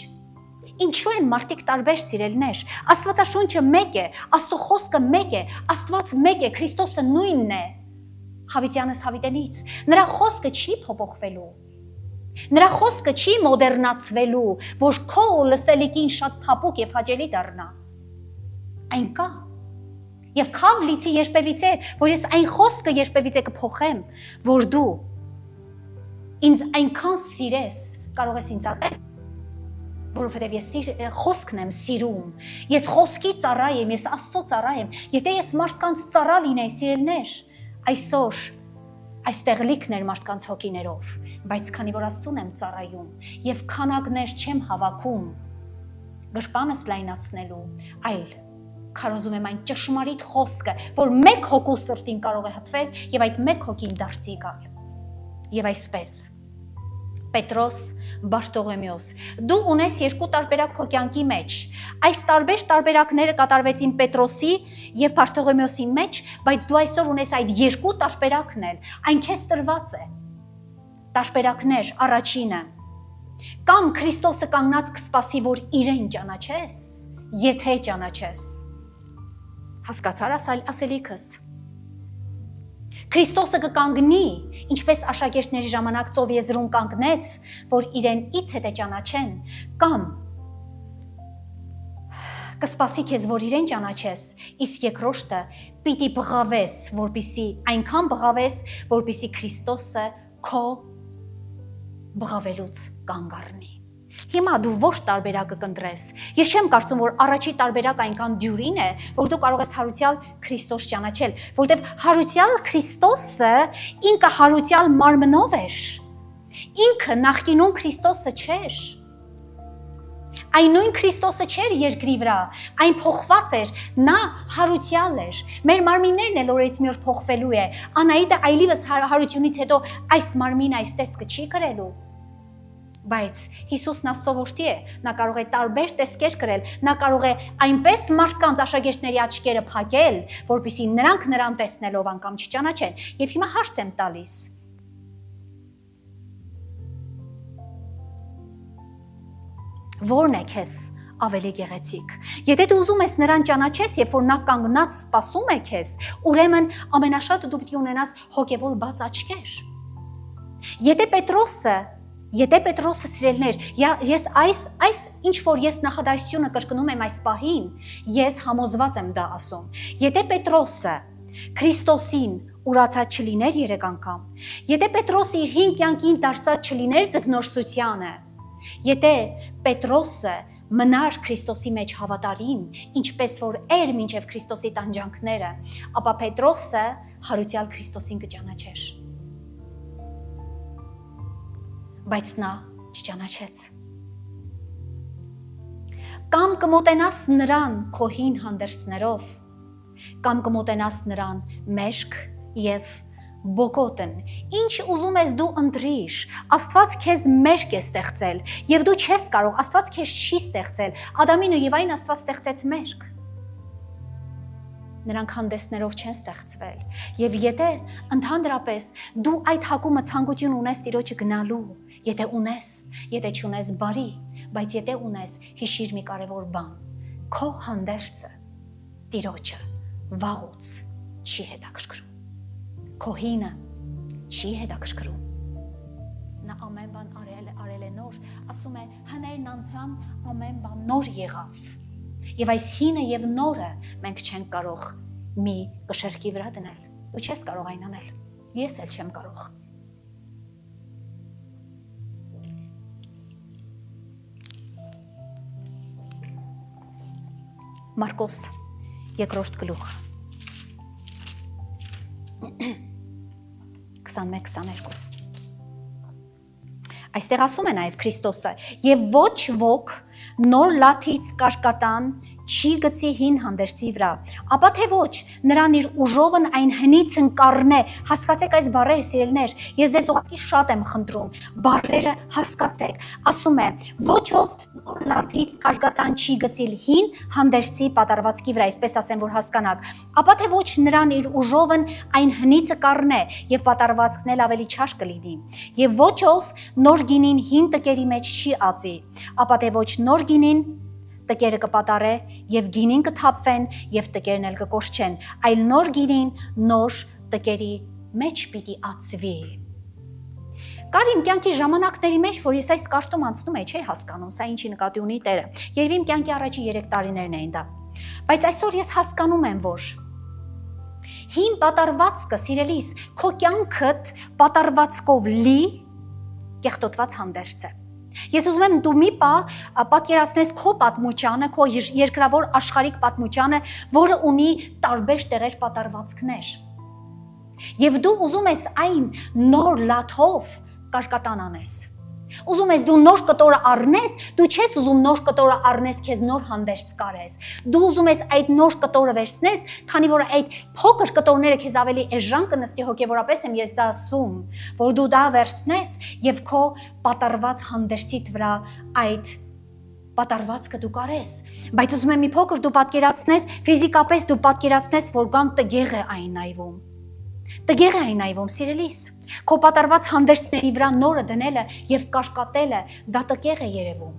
Ինչու են մարդիկ տարբեր, սիրելիներ։ Աստվածաշունչը մեկ է, Աստծո խոսքը մեկ է, Աստված մեկ է, Քրիստոսը նույնն է։ Հավիտյանս հավիտենից, նրա խոսքը չի փոփոխվելու։ Նրա խոսքը չի մոդեռնացվելու, որ քո լսելիքին շատ փափուկ եւ հաճելի դառնա։ Այն կա։ Եվ քավ լիցի երբևիցե, որ ես այն խոսքը երբևիցե կփոխեմ, որ դու ինձ այնքան սիրես, կարող ես ինձ ատել, որովհետև ես խոսքն եմ սիրում, ես խոսքի ծառա եմ, ես Աստծո ծառա եմ, եթե ես մարդկանց ծառա լինեի, սիրելիներ, այսօր այստեղ լիքն էր մարդկանց հոգիներով, բայց քանի որ Աստծուն եմ ծառայում եւ քանակներ չեմ հավաքում գրպանս լայնացնելու, այլ քարոզում եմ այն ճշմարիտ խոսքը, որ մեկ հոգու սրտին կարող է հպվել եւ այդ մեկ հոգին դարձի գալ։ Եվ այսպես Պետրոս, Բարտողոմեոս, դու ունես երկու տարբերակ քո կյանքի մեջ։ Այս տարբեր տարբերակները կատարվեցին Պետրոսի եւ Բարտողոմեոսի մեջ, բայց դու այսօր ունես այդ երկու տարբերակն էլ, այն քեզ տրված է։ Տարբերակներ, առաջինը, կամ Քրիստոսը կանգնած կսպասի, որ իրեն ճանաչես, եթե ճանաչես։ Հասկացար ասելիքս։ Քրիստոսը կկանգնի, ինչպես աշակերտների ժամանակ ծով եզրուն կանգնեց, որ իրեն ից հետ է ճանաչեն, կամ կսպասի քեզ, որ իրեն ճանաչես, իսկ երկրորդը պիտի բղավես, որպիսի այնքան բղավես, որպիսի Քրիստոսը քո բղավելուց կանգ առնի։ Հիմա դու ո՞ր տարբերակը կընտրես։ Ես չեմ կարծում, որ առաջի տարբերակը այնքան դյուրին է, որ դու կարող ես հարուցյալ Քրիստոս ճանաչել, որտեղ հարուցյալ Քրիստոսը ինքը հարուցյալ մարմնով էր։ Ինքը նախկինում Քրիստոսը չէր։ Այն նույն Քրիստոսը չէր երկրի վրա, այն փոխված էր, նա հարուցյալ էր։ Մեր մարմիններն էլ օրից մի օր փոխվելու է։ Անահիտը այլևս հարությունից հետո այս մարմինը այս տեսքը չի կրելու։ Բայց Հիսուսն աստծո է, նա կարող է տարբեր տեսքեր կրել, նա կարող է այնպես մարդկանց աշակերտների աչքերը փակել, որպեսզի նրանք նրան տեսնելով անգամ չճանաչեն։ Եվ հիմա հարց եմ տալիս. Որն է քեզ ավելի գեղեցիկ։ Եթե դու ուզում ես նրան ճանաչես, երբ որ նա կանգնած սպասում է քեզ, ուրեմն ամենաշատը դու պիտի ունենաս հոգևոր բաց աչքեր։ Եթե Պետրոսը սիրելներ, ես այս ինչ որ ես նախադասությունը կրկնում եմ այս պահին, ես համոզված եմ դա ասում։ Եթե Պետրոսը Քրիստոսին ուրացած չլիներ 3 անգամ, եթե Պետրոսը իր 5 կյանքին դարձած չլիներ ձգնորսությանը, եթե Պետրոսը մնար Քրիստոսի մեջ հավատարիմ, ինչպես որ էր մինչև Քրիստոսի տանջանքները, ապա Պետրոսը հարուցյալ Քրիստոսին կճանաչեր։ Բայց նա չճանաչեց։ Կամ կմոտենաս նրան քո հին հանդերձներով, կամ կմոտենաս նրան մերկ եւ բոկոտն, ինչ ուզում ես դու ընտրիր, Աստված քեզ մերկ է ստեղծել, եւ դու չես կարող, Աստված քեզ չի ստեղծել, Ադամին ու Եվային Աստված ստեղծեց մերկ։ Նրանք հանդեսներով չեն ստեղծվել, եւ եթե ընդհանրապես դու այդ հակումը ցանկություն ունես Տիրոջը գնալու, եթե ունես, եթե չունես բարի, բայց եթե ունես, հիշիր մի կարևոր բան, քո հանդերձը Տիրոջը վաղուց չի հետաքրքրում։ Քո հինը չի հետաքրքրում։ Նա ամեն բան արել է նոր, ասում է հներն անցան, ամեն բան նոր եղավ։ Եվ այս հինը եւ նորը մենք չենք կարող մի կշերքի վրա դնել։ Դու չես կարող այն անել։ Ես էլ չեմ կարող։ Մարկոս 2-րդ գլուխ 21-22 Այստեղ ասում է նաև Քրիստոսը եւ ոչ ոք նոր լաթից կարկատան չի գցի հին հանդերձի վրա, ապա թե ոչ նրան իր ուժովն այն հնից ընկառնե, հասկացեք այս բառերը սիրելիներ, ես ձեզ ուղղակի շատ եմ խնդրում, բառերը հասկացեք, ասում է ոչ ով նոր լաթից կարկատան չի գցիլ հին հանդերձի պատառվածքի վրա, այսպես ասեմ, որ հասկանաք, ապա թե ոչ նրան իր ուժովն այն հնից կառնե եւ պատառվածքն էլ ավելի չար կլինի, եւ ոչ ով նոր գինին հին տկերի մեջ չի ածի, ապա թե ոչ նոր գինին տկերը կպատարե եւ գինին կթափվեն եւ տկերն էլ կկորչեն, այլ նոր գինին նոր տկերի մեջ պիտի ածվի։ Կար իմ կյանքի ժամանակների մեջ, որ ես այս կարծում անցնում էի, չէի հասկանում, սա ինչի նկատի ունի Տերը։ Երևի իմ կյանքի առաջի 3 տարիներն էին դա։ Բայց այսօր ես հասկանում եմ, որ հին պատառվածքը, սիրելիս, քո կյանքդ պատառվածքով լի կեղտոտված հանդերձ է։ Ես ուզում եմ դու մի պատկերացնես քո պատմությանը, քո երկրավոր աշխարհիկ պատմությանը, որը ունի տարբեր տեղեր պատառվածքներ։ Եվ դու ուզում ես այն նոր լաթով կարկատան անես։ Ուզում ես դու նոր կտորը առնես, դու չես ուզում նոր կտորը առնես, քեզ նոր հանդերձ կարես։ Դու ուզում ես այդ նոր կտորը վերցնես, քանի որ այդ փոքր կտորները քեզ ավելի էժան կնստի, հոգևորապես եմ ես դա ասում, որ դու դա վերցնես եւ քո պատառված հանդերձիդ վրա այդ պատառվածքը դու կարես։ Բայց ուզում եմ մի փոքր դու պատկերացնես, ֆիզիկապես դու պատկերացնես, որ կան տգեղ է այն նայվում։ Տգեղ է այն նայվում, սիրելիս։ Քո պատառված հանդերձների վրա նորը դնելը եւ կարկատելը դա տգեղ է երևում։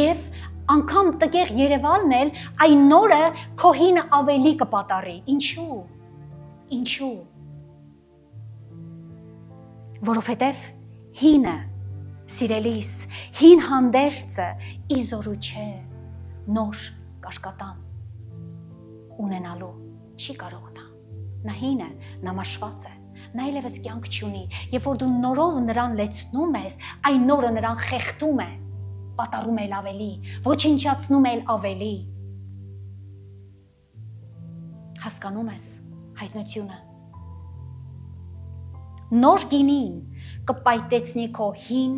Եվ անգամ տկեղ Երևանն էլ այն նորը քո հինը ավելի կպատառի։ Ինչու։ Որովհետև հինը, սիրելիս, հին հանդերձը իզորու չէ, նոր կարկատան ունենալու չի կարող նա հին է, նա մաշված է, նա այլևս կյանք չունի, երբ որ դու նորով նրան լեցնում ես, այն նորը նրան խեղդում է, պատառում էլ ավելի, ոչնչացնում էլ ավելի։ Հասկանում ես հայտնությունը։ Նոր գինին կպայտեցնի քո հին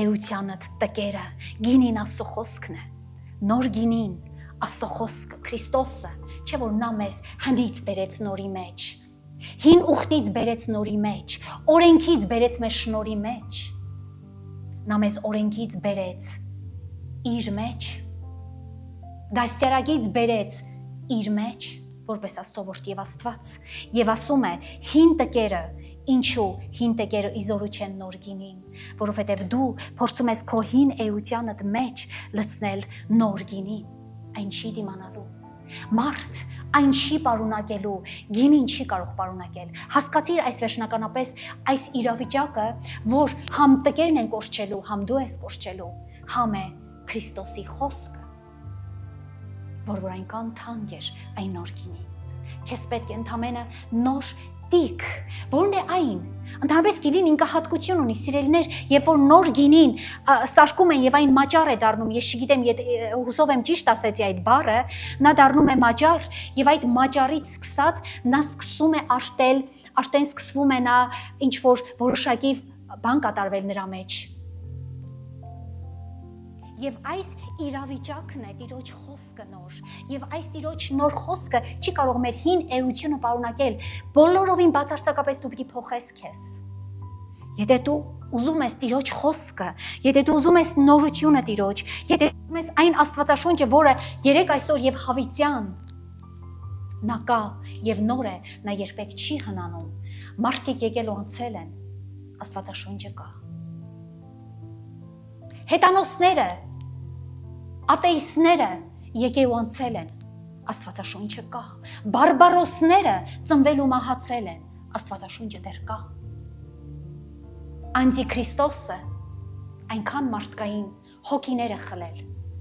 էությանդ տկերը, գինին Աստծո խոսքն է, նոր գինին Աստծո խոսքը, Քրիստոսը, չէ որ նա մեզ հնից բերեց նորի մեջ, հին ուխտից բերեց նորի մեջ, օրենքից բերեց մեզ շնորհի մեջ, նա մեզ օրենքից բերեց իր մեջ, դաստիարակից բերեց իր մեջ, որպես Աստծո որդի եւ Աստված, եւ ասում է հին տկերը, ինչու հին տկերը իզորու չեն նոր գինին, որովհետեւ դու փորձում ես քո հին էությանդ մեջ լցնել նոր գինին, այն չի դիմանալու, մարդ այն չի պարունակելու, գինին չի կարող պարունակել, հասկացիր այս վերջնականապես այս իրավիճակը, որ համ տկերն են կորչելու, համ դու ես կորչելու, համ է Քրիստոսի խոսքը, որ այնքան թանկ էր այն նոր գինին, քեզ պետք է ընդամենը նոր տիկ, որն է այն, ընդհանրապես գինին ինքնահատկություն ունի, սիրելիներ, երբ որ նոր գինին սարքում են եւ այն մաճար է դառնում, ես չգիտեմ, հուսով եմ ճիշտ ասեցի այդ բառը, նա դառնում է մաճար եւ այդ մաճարից սկսած նա սկսում է արտել, արդեն սկսվում է նա ինչ որ որոշակի բան կատարվել նրա մեջ։ Եվ այս իրավիճակն է Տիրոջ խոսքը նոր, եւ այս Տիրոջ նոր խոսքը չի կարող մեր հին էությունը պարունակել, բոլորովին բացարձակապես դու պիտի փոխես քեզ։ Եթե դու ուզում ես Տիրոջ խոսքը, եթե դու ուզում ես նորությունը Տիրոջ, եթե ուզում ես այն Աստվածաշունչը, որը երեք այսօր եւ հավիտյան նա կա եւ նոր է, նա երբեք չի հնանում, մարդիկ եկել ու անցել են, Աստվածաշունչը կա։ Հետանոսները, ատեիստները եկել ու անցել են, Աստվածաշունչը կա, բարբարոսները ծնվել ու մահացել են, Աստվածաշունչը դեռ կա։ Անտիքրիստոսը այնքան մարդկային հոգիներ է խլել,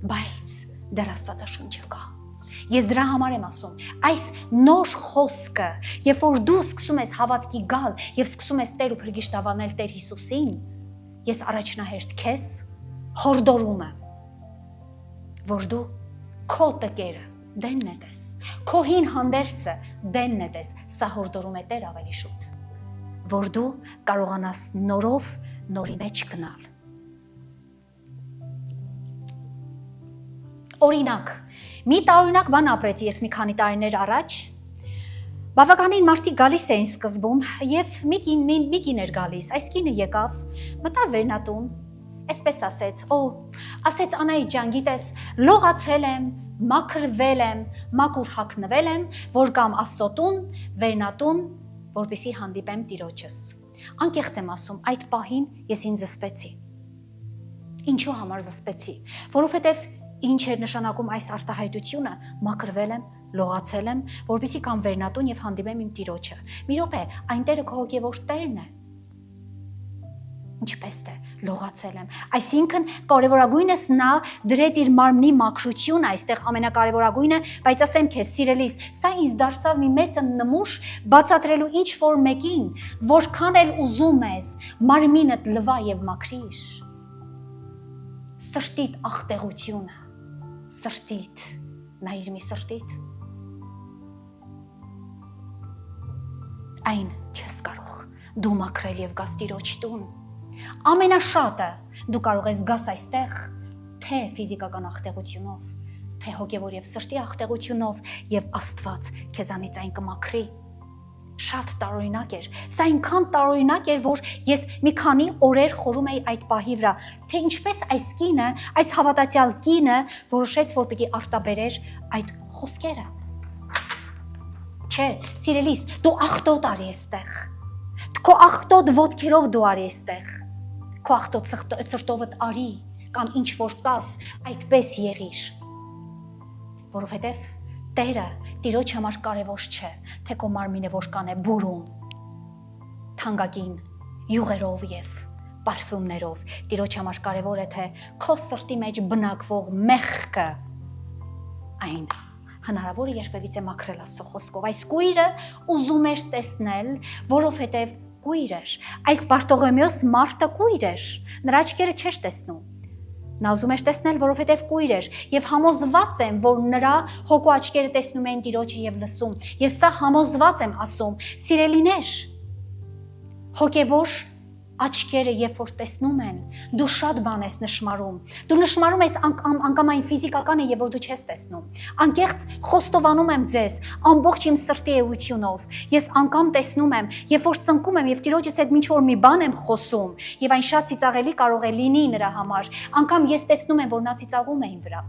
բայց դեռ Աստվածաշունչը կա։ Ես դրա համար եմ ասում, այս նոր խոսքը, երբ որ դու սկսում ես հավատքի գալ եւ սկսում ես Տեր ու Փրկիչ դավանել Տեր Հիսուսին, ես առաջնահերթ քեզ հորդորում եմ, որ դու քո տկերը դենն ես, քո հին հանդերձը դենն ես, սա հորդորում է Տեր ավելի շուտ, որ դու կարողանաս նորով նորի մեջ գնալ։ Օրինակ, մի տարօրինակ բան ապրեցի ես մի քանի տարիներ առաջ, բավականին մարդիկ գալիս էին սկզբում եւ մի կին էր գալիս, այս կինը եկավ, մտավ վերնատուն, այսպես ասեց Անայի ջան, գիտես, լողացել եմ, մաքրվել եմ, մաքուր հագնվել եմ, որ կամ Աստծոտուն, վերնատուն, որպեսզի հանդիպեմ Տիրոջս։ Անկեղծ եմ ասում, այդ պահին ես ինձ զսպեցի։ Ինչու համար զսպեցի, որովհետև ինչ էր նշանակում այս արտահայտությունը, մաքրվել եմ, լողացել եմ, որպեսզի կամ վերնատուն եւ հանդիպեմ իմ Տիրոջը։ Մի րոպե, այն Տերը քո հոգեվոր Տերն է։ Ինչպես թե լողացել եմ, այսինքն կարևորագույնս նա դրեց իր մարմնի մաքրությունը այստեղ ամենակարևորագույնը, բայց ասեմ քեզ սիրելիս, սա ինձ դարձավ մի մեծ նմուշ բացատրելու ինչ որ մեկին, որքան էլ ուզում ես մարմինդ լվա եւ մաքրիր։ Սրտիդ աղտեղությունը, սրտիդ, նայիր մի սրտիդ, այն չես կարող դու մաքրել եւ գաս Տիրոջ տուն։ Ամենաշատը դու կարող ես գաս այստեղ թե ֆիզիկական աղտեղությունով, թե հոգևոր եւ սրտի աղտեղությունով եւ Աստված քեզանից այն կմաքրի։ Շատ տարօրինակ էր, սա այնքան տարօրինակ էր, որ ես մի քանի օրեր խորում էի այդ պահի վրա, թե ինչպես այս կինը, այս հավատացյալ կինը որոշեց, որ պիտի արտաբերեր այդ խոսքերը։ Չէ, սիրելիս, դու աղտոտ արի այստեղ։ Քո աղտոտ ոտքերով դու արի այստեղ։ Քո աղտոտ սրտովդ արի, կամ ինչ որ կաս, այդպես եղիր։ Որովհետև Տերը Տիրոջ համար կարևոր չէ, թե քո մարմինը որքան է բուրում, թանկագին յուղերով եւ պարֆումներով։ Տիրոջ համար կարևոր է, թե քո սրտի մեջ բնակվող մեղքը այն հնարավոր է երբևիցե մաքրել Աստծո խոսքով։ Այս կույրը ուզում էր տեսնել, որովհետև կույր էր։ Այս Բարտողոմեոս մարդը կույր էր, նրա աչքերը չէր տեսնում։ Նա ուզում էր տեսնել, որովհետև կույր էր, եւ համոզված եմ, որ նրա հոգու աչքերը տեսնում էին Տիրոջը եւ լսում։ Ես սա համոզված եմ ասում, սիրելիներ, հոգևոր աչքերը երբ որ տեսնում են, դու շատ բան ես նշмарում։ Դու նշмарում ես անգամ այն ֆիզիկականը, երբ որ դու չես տեսնում։ Անկեղծ խոստովանում եմ ձեզ, ամբողջ իմ սրտի էությունով։ Ես անգամ տեսնում եմ, երբ որ ծնկում եմ եւ Տիրոջս հետ ինչ որ մի բան եմ խոսում, եւ այն շատ ծիծաղելի կարող է լինի նրա համար։ Անգամ ես տեսնում եմ, որ նա ծիծաղում է իմ վրա։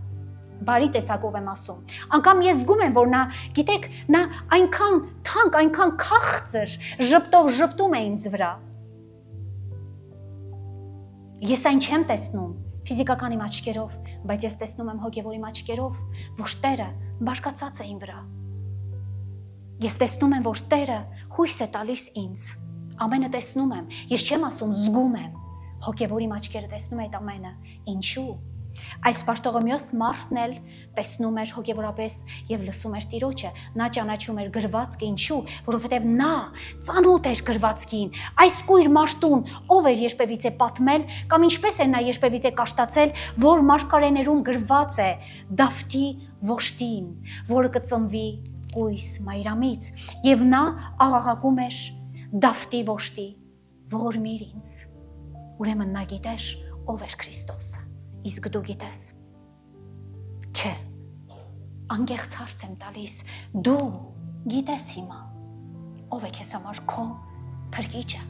Բարի տեսակով եմ ասում։ Անգամ ես զգում եմ, որ նա, գիտեք, նա այնքան թանկ, այնքան քաղցր ժպտում է ինձ վրա։ Ես այն չեմ տեսնում ֆիզիկական իմ աչքերով, բայց ես տեսնում եմ հոգևոր իմ աչքերով, որ Տերը բարկացած է իմ վրա։ Ես տեսնում եմ, որ Տերը հույս է տալիս ինձ։ Ամենը տեսնում եմ, ես չեմ ասում զգում եմ, հոգևոր իմ աչքերը տեսնում է այդ ամենը։ Ինչու՞։ Այս Բարտողոմեոս մարդն էլ տեսնում էր հոգևորապես եւ լսում էր Տիրոջը, նա ճանաչում էր գրվածքը, ինչու, որովհետեւ նա ծանոթ էր գրվածքին։ Այս կույր մարդուն ով էր երբևիցե պատմել կամ ինչպես էր նա երբևիցե կաշտացել, որ մարգարեներում գրված է Դավթի ոշտին, որը կծնվի կույս Մայրամից, եւ նա աղաղակում էր Դավթի ոշտի, ողորմիր ինձ։ Ուրեմն նա գիտեր ով էր Քրիստոսը։ Իսկ դու գիտես։ Չէ, անկեղծ հարց եմ տալիս, դու գիտես հիմա, ով է քեզ համար քո փրկիչը։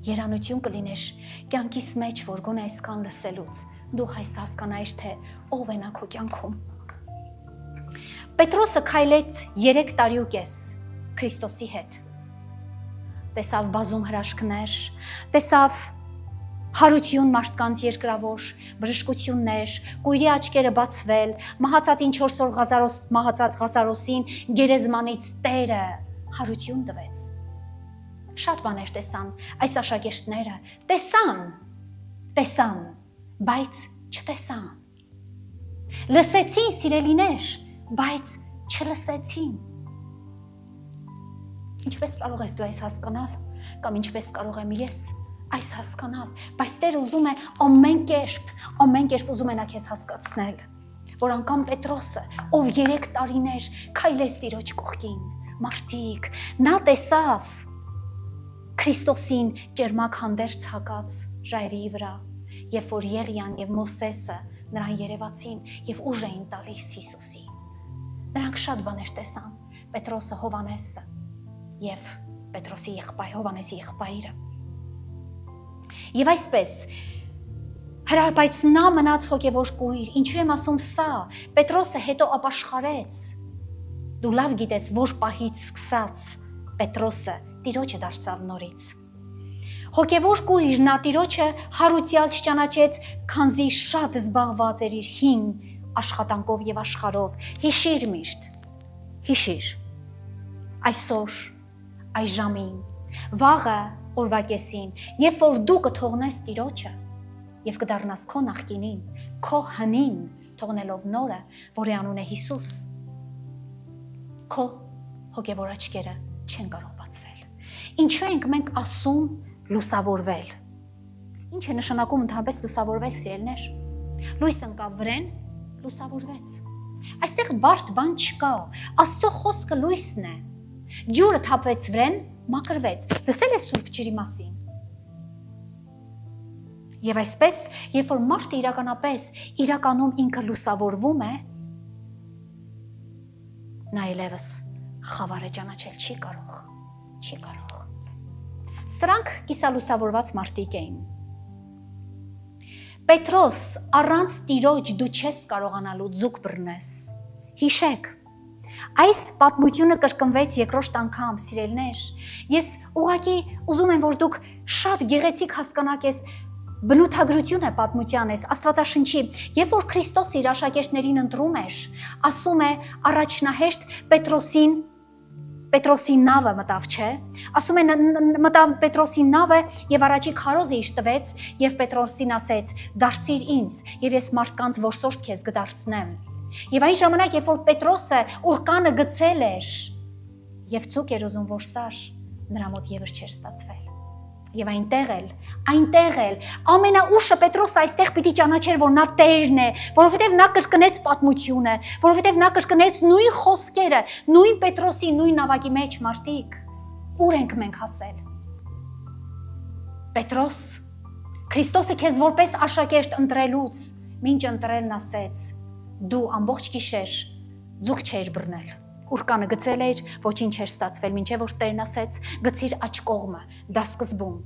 Երանություն կլիներ կյանքիս մեջ, որ գոնե այսքան լսելուց, դու այս հասկանայիր, թե ով է նա քո կյանքում։ Պետրոսը քայլեց 3 տարի Քրիստոսի հետ։ Տեսավ բազում հրաշքներ, տեսավ հարություն մարդկանց երկրավոր, բժշկություններ, կույրի աչքերը բացվել, մահացածին 4 օր մահացած Ղազարոսին գերեզմանից Տերը հարություն տվեց։ Շատ բաներ տեսան այս աշակերտները, տեսան, բայց չտեսան։ Լսեցին սիրելիներ, բայց չլսեցին։ Ինչպես կարող ես դու այս հասկանալ, կամ ինչպես կարող եմ ես այս հասկանալ, բայց Տերը ուզում է ամեն կերպ ուզում է նա քեզ հասկացնել, որ անգամ Պետրոսը, ով 3 տարիներ քայլեց Տիրոջ կողքին, մարդիկ, նա տեսավ Քրիստոսին ճերմակ հանդերձ հակած ժայռի վրա, երբ որ Եղիան եւ Մովսեսը նրան երևացին եւ ուժ էին տալիս Հիսուսի։ Նրանք շատ բաներ տեսան, Պետրոսը, Հովանեսը եւ Պետրոսի Հովանեսի եղբայրը։ Եվ այսպես, բայց նա մնաց հոգևոր կույր, ինչու եմ ասում սա, Պետրոսը հետո ապաշխարեց, դու լավ գիտես, որ պահից սկսած Պետրոսը Տիրոջը դարձավ նորից։ Հոգևոր կույր նա Տիրոջը հարուցյալ չճանաչեց, քանզի շատ զբաղված էր իր հին աշխատանքով եւ աշխարհով, հիշիր միշտ, հիշիր, այսօր, այս ժամին, վաղը օրվա կեսին, երբ որ դու կթողնես Տիրոջը եւ կդառնաս քո նախկինին, քո հնին, թողնելով նորը, որի անուն է Հիսուս, քո հոգևոր աչքերը չեն կարող բացվել։ Ինչու ենք մենք ասում լուսավորվել։ Ինչ է նշանակում ընդհանրապես լուսավորվել, սիրելիներ։ Լույս ընկավ վրեն, լուսավորվեց։ Այստեղ բարդ բան չկա։ Աստծո խոսքը լույսն է։ Ջուրը թափվեց վրեն, մաքրվեց։ Լսել ես Սուրբ ջրի մասին։ Եվ այսպես, երբ որ մարդը իրականում ինքը լուսավորվում է, նա ելևս խավարը ճանաչել չի կարող։ Սրանք կիսալուսավորված մարդիկ էին։ Պետրոս, առանց Տիրոջ դու չես կարողանալու ձուկ բռնես։ Հիշեք, այս պատմությունը կրկնվեց երկրորդ անգամ, սիրելիներ։ Ես ուղղակի ուզում եմ, որ դուք շատ գեղեցիկ հասկանաք բնութագրություն է պատմության էս Աստվածաշնչի, երբ որ Քրիստոս իր աշակերտներին ընտրում էր, ասում է առաջնահերթ Պետրոսի նավը մտավ, չէ, ասում է մտավ Պետրոսի նավը եւ առաջի քարոզը իշ տվեց եւ Պետրոսին ասեց. «Դարձիր ինձ, եւ ես մարդկանց որսորդ քեզ կդարձնեմ»։ Եվ այն ժամանակ, երբ որ Պետրոսը ուրկանը գցել էր եւ ցուկ էր ուզում որսար, նրա մոտ եւս չէր ստացվել։ Եվ այնտեղ էլ ամենաուշը Պետրոսը այստեղ պիտի ճանաչեր, որ նա Տերն է, որովհետև նա կրկնեց պատմությունը, որովհետև նա կրկնեց նույն խոսքերը, նույն Պետրոսի, նույն նավակի մեջ, մարդիկ, ուր ենք մենք հասել։ Պետրոս, Քրիստոսը քեզ որպես աշակերտ ընտրելուց, մինչ ընտրելն ասեց, դու ամբողջ գիշեր ձուկ չէիր բռնել։ Ուրկանը գցել էր, ոչինչ չէր ստացվել, մինչև որ Տերն ասեց, գցիր աջ կողմը, դա սկզբում։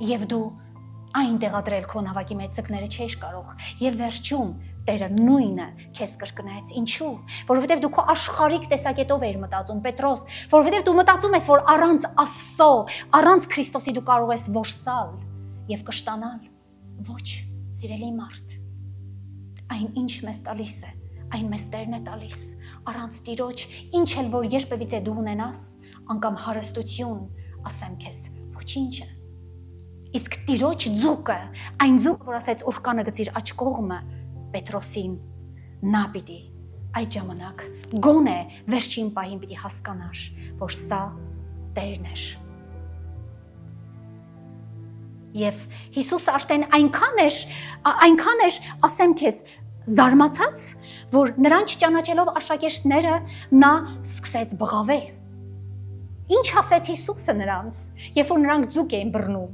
Եվ դու այն տեղադրել քո նավակի մեջ ձկները չէիր կարող, եւ վերջում Տերը նույնը քեզ կրկնեց։ Ինչու՞։ Որովհետև դու քո աշխարհիկ տեսակետով էիր մտածում, Պետրոս, որովհետև դու մտածում ես, որ առանց Աստծո, առանց Քրիստոսի դու կարող ես որսալ եւ կշտանալ։ Ոչ, սիրելի մարդ, այն ինչ մեզ տալիս է, այն մեզ Տերն է տալիս, առանց Տիրոջ, ինչ էլ որ երբևիցե դու ունենաս, անգամ հարստություն, ասեմ քեզ, ոչինչ է։ Իսկ Տիրոջ ձուկը, այն ձուկը, որ ասեց ուրկանը գցիր աջ կողմը, Պետրոսին, նա պիտի այդ ժամանակ գոնե վերջին պահին պիտի հասկանար, որ սա Տերն էր։ Եվ Հիսուսը արդեն այնքան էր, ասեմ քեզ, զարմացած, որ նրան չճանաչելով աշակերտները նա սկսեց բղավել։ Ինչ ասեց Հիսուսը նրանց, երբ որ նրանք ձուկ էին բռնում։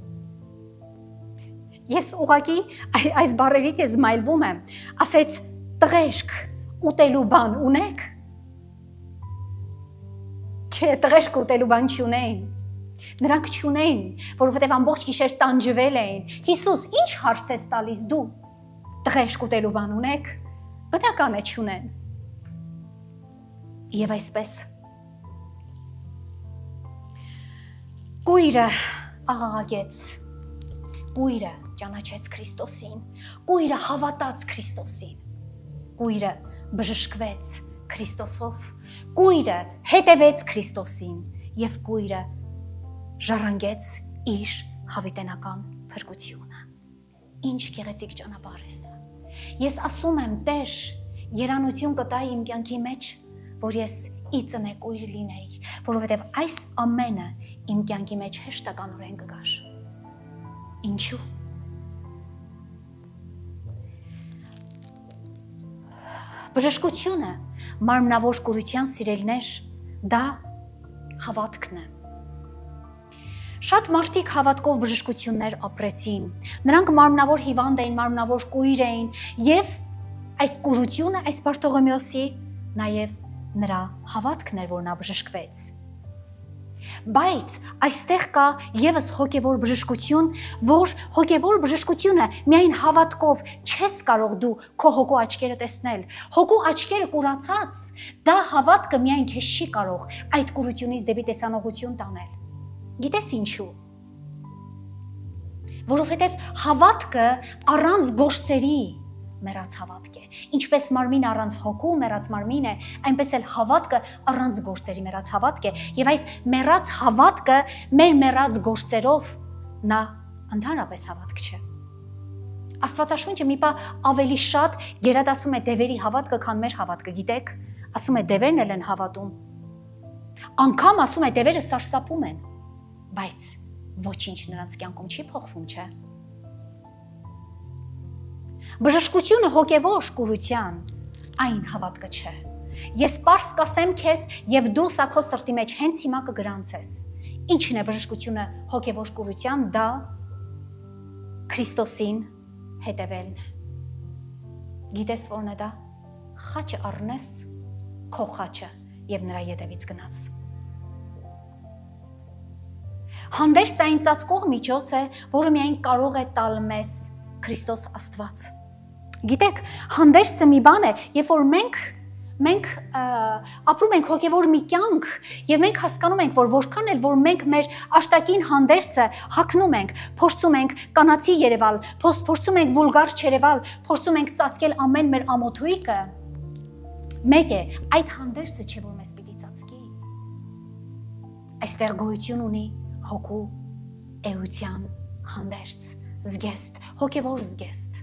Ես ուղղակի այս բառերից ես զմայլվում եմ, ասեց տղերք, ուտելու բան ունեք։ Չէ, տղերք ուտելու բան չունեին։ Նրանք չունեին, որովհետև ամբողջ գիշեր տանջվել էին։ Հիսուս, ինչ հարց ես տալիս դու։ Տղերք ուտելու բան ունեք, բնական է չունեն։ Եվ այսպես կույրը աղաղակեց, կույրը ճանաչեց Քրիստոսին, կույրը հավատաց Քրիստոսին, կույրը բժշկվեց Քրիստոսով, կույրը հետևեց Քրիստոսին եւ կույրը ժառանգեց իր հավիտենական փրկությունը։ Ինչ գեղեցիկ ճանապարհ է սա։ Ես ասում եմ, Տեր, երանություն կտայի իմ կյանքի մեջ, որ ես իծնե կույր լինեի, որովհետև այս ամենը իմ կյանքի մեջ հեշտականորեն կգար։ Ինչու՞։ Բժշկությունը, մարմնավոր կուրության սիրելիներ, դա հավատքն է։ Շատ մարդիկ հավատքով բժշկություններ ապրեցին, նրանք մարմնավոր հիվանդ էին, մարմնավոր կույր էին և այս կուրությունը, այս Բարթողոմեոսի նաև նրա հավատքն էր, որ նա բժշկվեց։ Բայց այստեղ կա ևս հոգևոր բժշկություն, որ հոգևոր բժշկությունը միայն հավատքով չես կարող դու քո հոգու աչքերը տեսնել։ Հոգու աչքերը կուրացած, դա հավատքը միայն քեզ չի կարող այդ կուրությունից դեպի տեսանողություն տանել։ Գիտես ինչու։ Որովհետև հավատքը առանց գործերի մեռած հավատք է։ Ինչպես մարմին առանց հոգու մեռած մարմին է, այնպես էլ հավատքը առանց գործերի մեռած հավատք է։ Եվ այս մեռած հավատքը մեր մեռած գործերով նա ընդհանրապես հավատք չէ։ Աստվածաշունչը մի բան ավելի շատ գերադասում է դևերի հավատքը, քան մեր հավատքը, գիտեք։ Ասում է դևերն էլ են հավատում։ Անգամ ասում է դևերը սարսափում են, բայց ոչինչ նրանց կյանքում չի փոխվում, չէ։ Բժշկությունը հոգևոր կուրության այն հավատքը չէ։ Ես պարզ կասեմ քեզ եւ դու սա քո սրտի մեջ հենց հիմա կգրանցես։ Ինչն է բժշկությունը հոգևոր կուրության, դա Քրիստոսին հետևելն է։ Գիտես որն է դա։ Խաչը առնես, քո խաչը եւ նրա ետևից գնաց։ Հանդերձ այն ծածկող միջոց է, որը միայն կարող է տալ մեզ Քրիստոս Աստված։ Գիտեք, հանդերձը մի բան է, երբ որ մենք մենք ապրում ենք հոգևոր մի կյանք եւ մենք հասկանում ենք, որ որքան էլ որ մենք մեր աշտակին հանդերձը հագնում ենք, փորձում ենք կանացի երևալ, փորձում ենք վուլգար չերևալ, փորձում ենք ծածկել ամեն մեր ամոթույկը, մեկ է, այդ հանդերձը չէ, որ մեզ պիտի ծածկի։ Այստեղ գոյություն ունի հոգու էության հանդերձ, զգեստ, հոգևոր զգեստ,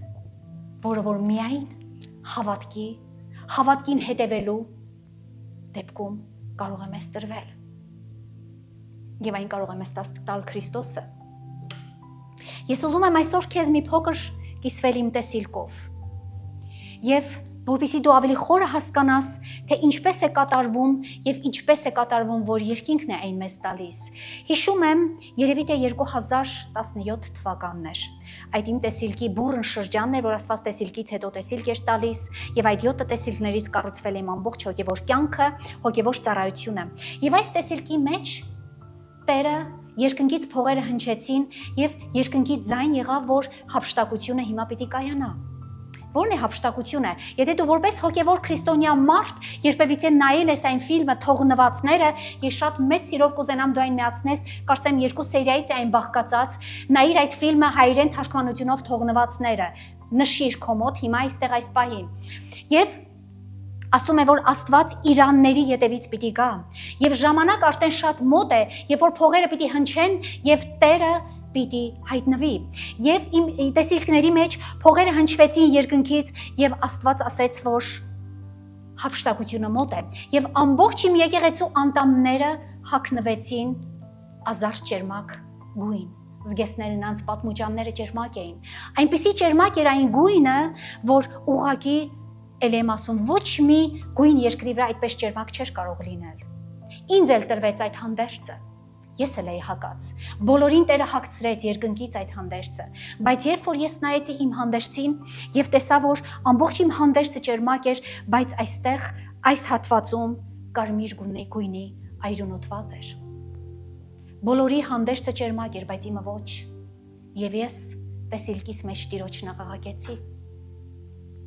որը որ միայն հավատքին հետևելու դեպքում կարող է մեզ տրվել։ Եվ այն կարող է մեզ տալ Քրիստոսը։ Ես ուզում եմ այսօր քեզ մի փոքր կիսվել իմ տեսիլքով։ Եվ որպեսզի դու ավելի խորը հասկանաս, թե ինչպես է կատարվում եւ ինչպես է կատարվում, որ երկինքն է այն մեզ տալիս։ Հիշում եմ, երևի թե 2017 թվականն էր։ Այդ իմ տեսիլքի բուրըն շրջանն էր, որ ասված տեսիլքից հետո տեսիլք էր տալիս, եւ այդ 7 տեսիլքներից կառուցվել եմ ամբողջ հոգեվոր կյանքը, հոգեվոր ծառայությունը։ Եվ այս տեսիլքի մեջ Տերը երկնքից փողերը հնչեցին եւ երկնքից ձայն եղավ, որ հափշտակությունը հիմա պիտի կայանա։ Որն է հափշտակությունը։ Եթե դու որպես հոգևոր քրիստոնյա մարդ երբևիցե նայել ես այն ֆիլմը Թողնվածները, ես շատ մեծ սիրով կուզենամ դու այն միացնես, կարծեմ 2 սերիայից է այն բաղկացած։ Նայիր այդ ֆիլմը հայերեն թարգմանությունով Թողնվածները։ Նշիր քո մոտ հիմա այստեղ այս պահին։ Եվ ասում է, որ Աստված Իրանների ետևից պիտի գա։ Եվ ժամանակ արդեն շատ մոտ է, երբ որ փողերը պիտի հնչեն եւ Տերը պիտի հայտնվի։ Եվ իմ տեսիլքների մեջ փողերը հնչվեցին երկնքից եւ Աստված ասեց, որ հափշտակությունը մոտ է։ Եվ ամբողջ իմ եկեղեցու անդամները հագնվեցին ազարդ ճերմակ գույն։ Զգեստները նրանց պատմուճանները ճերմակ էին։ Այնպիսի ճերմակ էր այն գույնը, որ ուղղակի ել եմ ասում, ոչ մի գույն երկրի վրա այդպես ճերմակ չէր կարող լինել։ Ինձ էլ տրվեց այդ հանդերձը։ Ես էլ էի հագած։ Բոլորին Տերը հագցրեց երկնքից այդ հանդերձը, բայց երբ որ ես նայեցի իմ հանդերձին եւ տեսա, որ ամբողջ իմ հանդերձը ճերմակ էր, բայց այստեղ այս հատվածում կարմիր գույնի այրոնոտված էր։ Բոլորի հանդերձը ճերմակ էր, բայց իմը ոչ։ Եվ ես տեսիլքիս մեջ Տիրոջ նաղաղակեցի։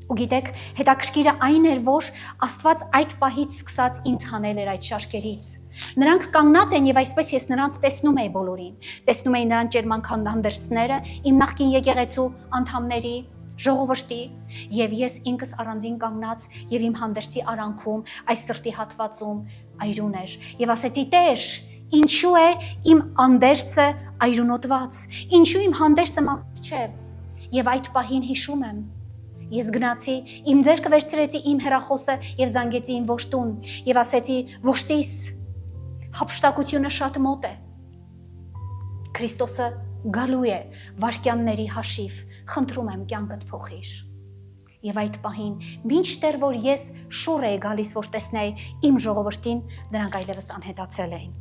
Ու գիտեք, հետաքրքիրը այն էր, որ Աստված այդ պահից սկսած ինձ հանել էր այդ շարքերից։ Նրանք կանգնած են եւ այսպես ես նրանց տեսնում էի բոլորին։ Տեսնում էի նրանց ճերմանք հանդերձները, իմ նախկին եկեղեցու անդամների, ժողովրդի, եւ ես ինքս առանձին կանգնած եւ իմ հանդերձի արանքում, այս սրտի հատվածում այրուն էր։ Եվ ասեցի. Տեր, ինչու է իմ անդերձը այրունոտված։ Ինչու իմ հանդերձը մաքուր չէ։ Եվ այդ պահին հիշում եմ, ես գնացի, իմ ձեռքը վերցրեցի իմ հեռախոսը եւ զանգեցի իմ ոշտուն եւ ասեցի. Ոշտիս, հափշտակությունը շատ մոտ է։ Քրիստոսը գալու է վարքյանների հաշիվ, խնդրում եմ կյանքդ փոխիր։ Եվ այդ պահին, մինչդեռ որ ես շուռ էի գալիս, որ տեսնեի իմ ժողովրդին, նրանք այլևս անհետացել էին։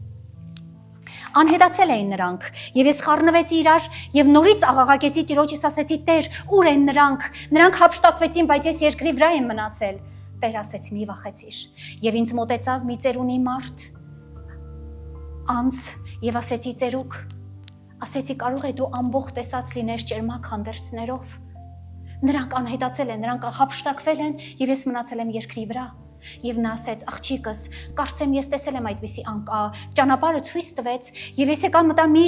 Անհետացել էին նրանք, եւ ես խառնվեցի իրար եւ նորից աղաղակեցի Տիրոջս, ասեցի. Տեր, ուր են նրանք։ Նրանք հափշտակվեցին, բայց ես երկրի վրա եմ մնացել։ Տեր ասեց. մի վախեցիր։ Եվ ինձ մոտեցավ մի ծերունի մարդ, անց, եւ ասեցի. ծերուկ, ասեցի, կարող է դու ամբողջ տեսած լինես ճերմակ հանդերձներով։ Նրանք անհետացել են, նրանք հափշտակվել են եւ ես մնացել եմ երկրի վրա։ Եվ նա ասեց. աղջիկս, կարծեմ ես տեսել եմ այդպիսի ճանապարհը ցույց տվեց եւ ես եկա մտա մի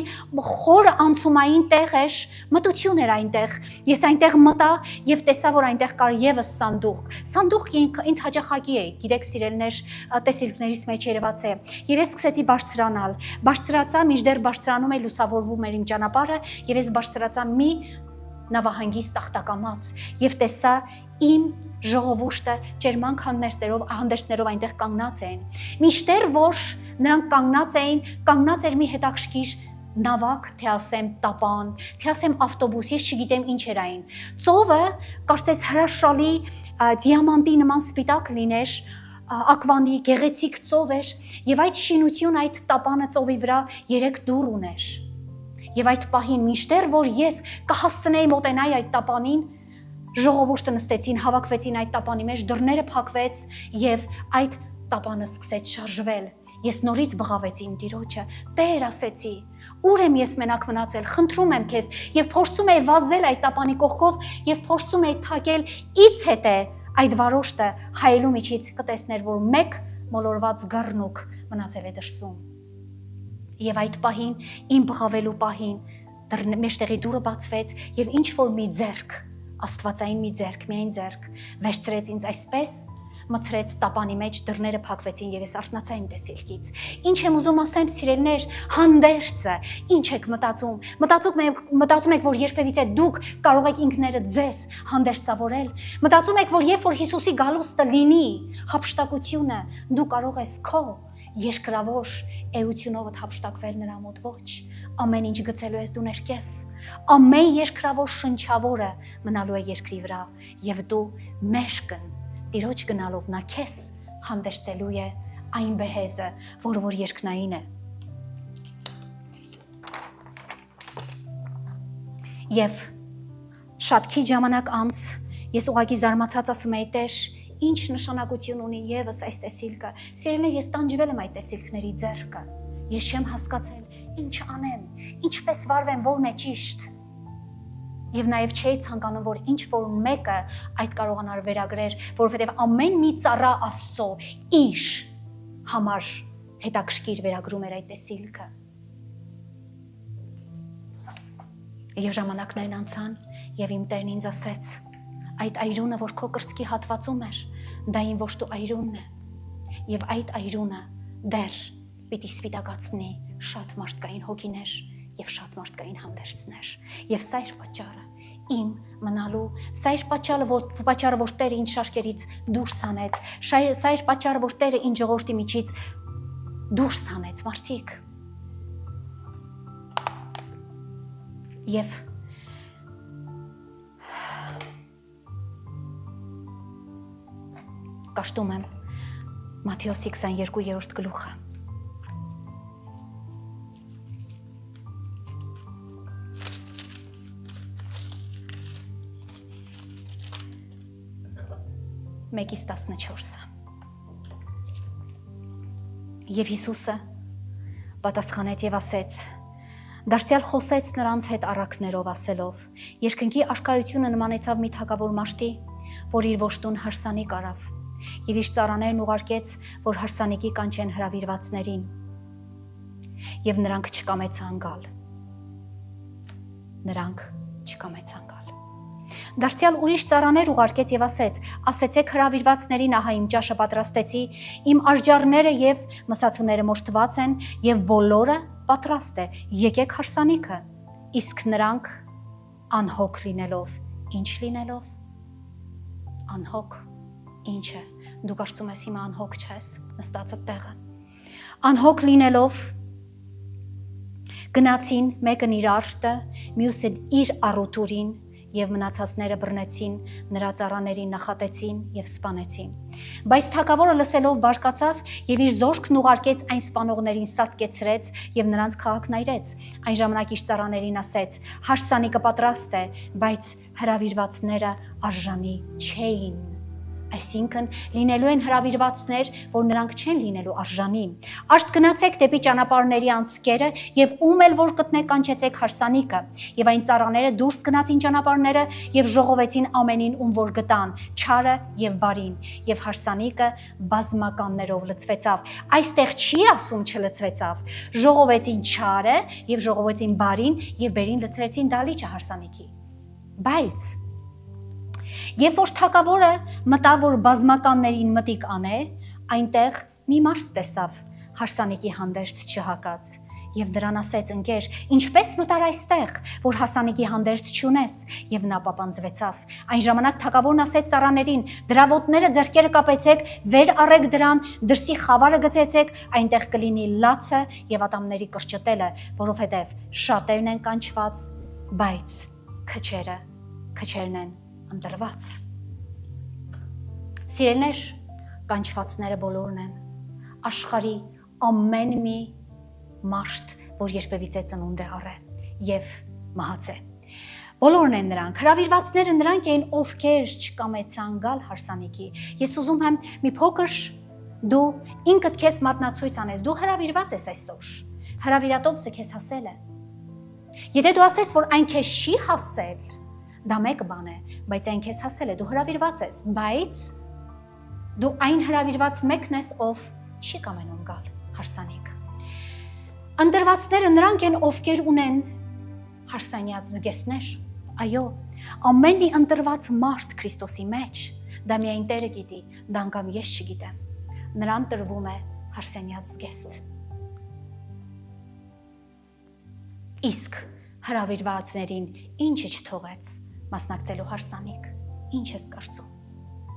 խոր անցումային տեղ էր, մտություն էր այնտեղ։ Ես այնտեղ մտա եւ տեսա, որ այնտեղ կար եւս սանդուղք։ Սանդուղքը ինձ հաճախակի է, գիտեք սիրելներ, տեսիլքներից մեջ երևաց է։ Եվ ես սկսեցի բարձրանալ։ Բարձրացա, մինչդեռ բարձրանում է լուսավորվում էր իմ ճանապարհը եւ ես բարձրացա մի նավահանգիստ տախտակամած եւ տեսա իմ ժողովուրդը ճերմանք հանդերձներով այնտեղ կանգնած էին։ Մինչդեռ որ նրանք կանգնած էր մի հետաքրքիր նավակ, թե ասեմ տապան, թե ասեմ ավտոբուս, ես չգիտեմ ինչ էր այն։ Ծովը կարծես հրաշալի դիամանտի նման սպիտակ լիներ, ակվանի գեղեցիկ ծով էր եւ այդ շինություն, այդ տապանը ծովի վրա 3 դուռ ուներ։ Եվ այդ պահին, մինչդեռ որ ես կհասցնեի մոտենալ այդ տապանին, ժողովուրդը նստեցին, հավաքվեցին այդ տապանի մեջ, դռները փակվեց եւ այդ տապանը սկսեց շարժվել։ Ես նորից բղավեցի իմ Տիրոջը. Տեր, ասեցի, ուր եմ ես մենակ մնացել, խնդրում եմ քեզ, եւ փորձում էի վազել այդ տապանի կողքով եւ փորձում էի թակել ից հետ է այդ վարոշտը հայելու միջից կտեսներ, որ մեկ մոլորված գռնուկ մնացել է դրսում։ Եվ այդ պահին, իմ բղավելու պահին մեջտեղի դուռը բացվեց եւ ինչ որ մի ձեռք, աստվածային մի ձեռք, միայն ձեռք, վերցրեց ինձ այսպես, մցրեց տապանի մեջ, դռները փակվեցին եւ ես արթնացա իմ տեսիլքից։ Ինչ եմ ուզում ասեմ, սիրելիներ, հանդերձը, ինչ եք մտածում։ Մտածում եք, որ երբևիցե դուք կարող եք ինքներդ ձեզ հանդերձավորել։ Մտածում եք, որ երբ որ Հիսուսի գալուստը լինի, հափշտակությունը, դու կարող ես քո երկրավոր էությունով հափշտակվել նրա մոտ, ոչ։ Ամեն ինչ գցելու ես դու ներքև։ Ամեն երկրավոր շնչավորը մնալու է երկրի վրա եւ դու մերկն Տիրոջ գնալով նա քեզ հանդերձելու է այն բեհեզը, որը որ երկնային է։ Եվ շատ քիչ ժամանակ անց ես ուղղակի զարմացած ասում եի Տեր, ինչ նշանակություն ունի եւս այս տեսիլքը։ Սիրելիներ, ես տանջվել եմ այդ տեսիլքների ձեռքը։ Ես չեմ հասկացել ինչ անեմ, ինչպես վարվեմ, որն է ճիշտ։ Եվ նաև չէի ցանկանում, որ ինչ որ մեկը այդ կարողանար վերագրեր, որովհետև ամեն մի ծառա Աստծո իր համար հետաքրքիր վերագրում էր այդ տեսիլքը։ Եվ ժամանակներն անցան, եւ իմ Տերն ինձ ասեց. այդ այրունը, որ քո կրծքի հատվածում էր, դա իմ ոչ տու այրունն է։ Եվ այդ այրունը դեռ պիտի սպիտակացնի շատ մարդկային հոգիներ եւ շատ մարդկային հանդերձներ։ Եվ սա էր պատճառը իմ մնալու, սա էր պատճառը, որ Տերը ինձ շաշկերից դուրս հանեց, սա էր պատճառը, որ Տերը ինձ ժողովրդի միջից դուրս հանեց, մարդիկ։ Եվ կաշտում եմ Մատթեոսի 22-րդ գլուխը։ Մեկից 14-ը։ Եվ Հիսուսը պատասխանեց եւ ասեց. դարձյալ խոսեց նրանց հետ առակներով ասելով. երկնքի արքայությունը նմանեցավ մի թագավոր մարդի, որ իր ոշտուն հարսանիք արավ, եւ իր ծառաներն ուղարկեց, որ հարսանիքի կանչեն հրավիրվածներին, եւ նրանք չկամեցան գալ։ Դարձյալ ուրիշ ծառաներ ուղարկեց եւ ասեց. ասեցեք հրավիրվածներին, ահա իմ ճաշը պատրաստեցի, իմ արճառները եւ մսացուները մոշտված են եւ բոլորը պատրաստ է, եկեք հարսանիքը։ Իսկ նրանք անհոգ լինելով, ինչ լինելով։ Անհոգ, ինչ է։ Դու կարծում ես հիմա անհոգ չես, նստածդ տեղը։ Անհոգ լինելով գնացին մեկն իր արտը, մյուսը իր առուտուրին եւ մնացածները բռնեցին, նրա ծառաներին նախատեցին եւ սպանեցին։ Բայց թագավորը լսելով բարկացավ եւ իր զորքն ուղարկեց այն սպանողներին սատկեցրեց եւ նրանց քաղաքն այրեց։ Այն ժամանակ իր ծառաներին ասեց. հարսանիքը պատրաստ է, բայց հրավիրվածները արժանի չէին։ Այսինքն լինելու են հրավիրվածներ, որ նրանք չեն լինելու արժանի։ Արդ գնացեք դեպի ճանապարհների անցքերը եւ ում էլ որ կտնեք կանչեցեք հարսանիքը։ Եվ այն ծառաները դուրս գնացին ճանապարհները եւ ժողովեցին ամենին, ում որ գտան, չարը եւ բարին, եւ հարսանիքը բազմականներով լցվեցավ։ Այստեղ չի ասում չլցվեցավ։ Ժողովեցին չարը եւ ժողովեցին բարին եւ բերին լցրեցին դալիճը հարսանիքի։ Բայց երբ որ թագավորը մտավ, որ բազմականներին մտիկ աներ, այնտեղ մի մարդ տեսավ հարսանիքի հանդերձ չհակած եւ նրան ասեց. ընկեր, ինչպես մտար այստեղ, որ հարսանիքի հանդերձ չունես, եւ նա պապանձվեցավ։ Այն ժամանակ թագավորն ասեց ծառաներին. դրա ոտները ձեռքերը կապեցեք, վեր առեք դրան, դրսի խավարը գցեցեք, այնտեղ կլինի լացը եւ ատամների կրճտելը, որովհետեւ շատերն են կանչված, բայց քչերն են ընտրված։ Սիրելիներ, կանչվածները բոլորն են, աշխարհի ամեն մի մարդ, որ երբևիցե ծնունդ է առել եւ մահացել։ Բոլորն են նրանք, հրավիրվածները նրանք էին, ովքեր չկամեցան գալ հարսանիքի։ Ես ուզում եմ մի փոքր դու ինքդ քեզ մատնացույց անես, դու հրավիրված ես այսօր։ Հրավիրատոմսը քեզ հասել է։ Եթե դու ասես, որ այն քեզ չի հասել, Դա մեկ բան է, բայց այն քեզ հասել է, դու հրավիրված ես, բայց դու այն հրավիրված մեկն ես, ով չի կամենում գալ հարսանիք։ Ընտրվածները նրանք են, ովքեր ունեն հարսանյաց զգեստներ։ Այո, ամեն մի ընտրված մարդ Քրիստոսի մեջ, դա միայն Տերը գիտի, դա անգամ ես չգիտեմ, նրան տրվում է հարսանյաց զգեստ։ Իսկ հրավիրվածներին ինչը չթողեց մասնակցելու հարսանիք, ինչ ես կարծում,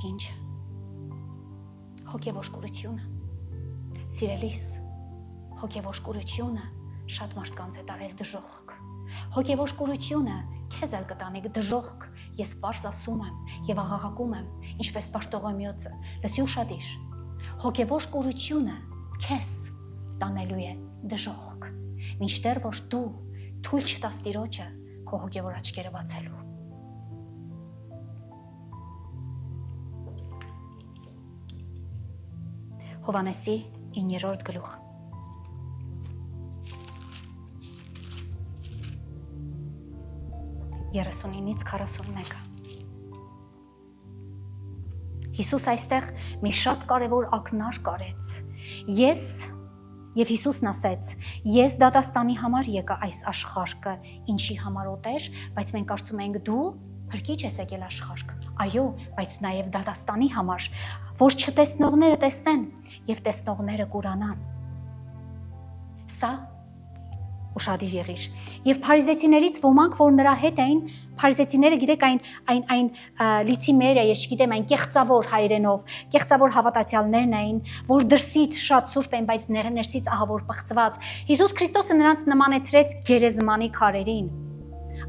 ինչը, հոգևոր կուրությունը, սիրելիս, հոգևոր կուրությունը շատ մարդկանց է տարել դժոխք, հոգևոր կուրությունը քեզ էլ կտանի դժոխք, ես պարզ ասում եմ և աղաղակում եմ, ինչպես Բարտողոմեոսը, լսի ուշադիր, հոգևոր կուրությունը քեզ տանելու է դժոխք, մինչդեռ որ դու թույլ չտաս Տիրոջը քո հոգևոր աչքերը բացելու։ Հովհաննեսի 9-րդ գլուխ։ Երեսունինից 41։ Հիսուս այստեղ մի շատ կարևոր ակնարկ արեց։ Եվ Հիսուսն ասեց. ես դատաստանի համար եկա այս աշխարհը, ինչի համար օտեր, բայց մենք կարծում ենք դու փրկիչ ես եկել աշխարհ։ Այո, բայց նաև դատաստանի համար, որ չտեսնողները տեսնեն եւ տեսնողները կուրանան։ Սա ուշադիր եղիր։ Եվ փարիզեցիներից ոմանք, որ նրա հետ էին, փարիզեցիները գիտեք այն լիցիմերիա, ես չգիտեմ, այն կեղծավոր հայրենով, կեղծավոր հավատացյալներն էին, որ դրսից շատ սուրբ են, բայց ներսից ահավոր պղծված։ Հիսուս Քրիստոսը նրանց նմանեցրեց գերեզմանի քարերին։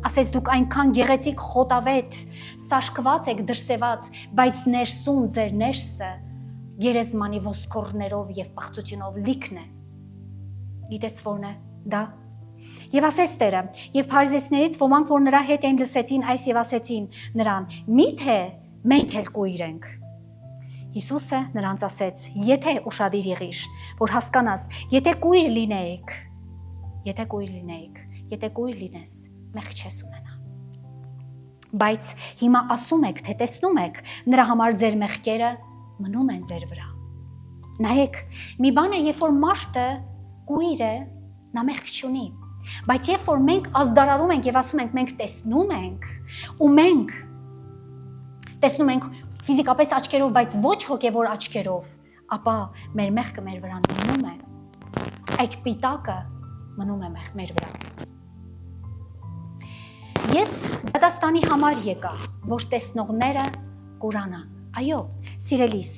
Ասեց դուք այնքան գեղեցիկ խոտավետ, սաշկված եք դրսևած, բայց ներսում ձեր ներսը գերեզմանի ոսկորներով եւ պղծությունով լիքն է։ Գիտես որն է դա։ Եվ ասեց Տերը, եւ փարիզեցիներից ոմանք, որ նրա հետ էին, լսեցին այս եւ ասեցին նրան. միթե մենք էլ կույր ենք։ Հիսուսը նրանց ասեց. եթե ուշադիր եղիր, որ հասկանաս, եթե կույր լինես, մեղք չես ունենա։ Բայց հիմա ասում եք, թե տեսնում եք, նրա համար ձեր մեղքերը մնում են ձեր վրա։ Նայեք, մի բան է, երբ որ մարդը կույր է, նա մեղք չունի։ Բայց երբ որ մենք ազդարարում ենք եւ ասում ենք մենք տեսնում ենք, ու մենք տեսնում ենք ֆիզիկապես աչքերով, բայց ոչ հոգևոր աչքերով, ապա մեր մեղքը մեր վրա մնում է։ Այդ պիտակը մնում է մեր վրա։ Ես դատաստանի համար եկա, որ տեսնողները կուրանան։ Այո, սիրելիս,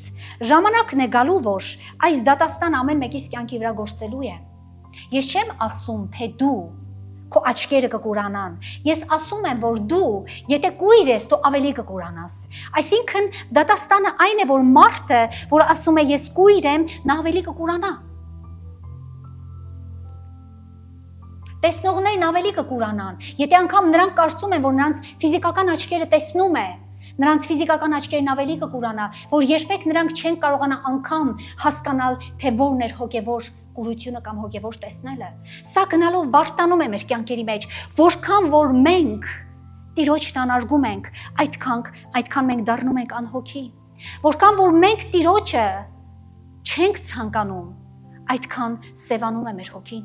ժամանակն է գալու, որ այս դատաստանը ամեն մեկիս կյանքի վրա գործելու է։ Ես չեմ ասում, թե դու քո աչքերը կկուրանան։ Ես ասում եմ, որ դու, եթե կույր ես, դու ավելի կկուրանաս։ Այսինքն դատաստանը այն է, որ մարդը, որ ասում է ես կույր եմ, նա ավելի կկուրանա։ Տեսնողներն ավելի կկուրանան, եթե անգամ նրանք կարծում են, որ նրանց ֆիզիկական աչքերը տեսնում է, նրանց ֆիզիկական աչքերն ավելի կկուրանա, որ երբեք նրանք չեն կարողանա անգամ հասկանալ, թե որն էր հոգևոր կուրությունը կամ հոգևոր տեսնելը։ Սա գնալով բարդանում է մեր կյանքերի մեջ, որքան որ մենք Տիրոջն անարգում ենք, այդքան մենք դառնում ենք անհոգի։ Որքան որ մենք Տիրոջը չենք ցանկանում, այդքան սևանում է մեր հոգին։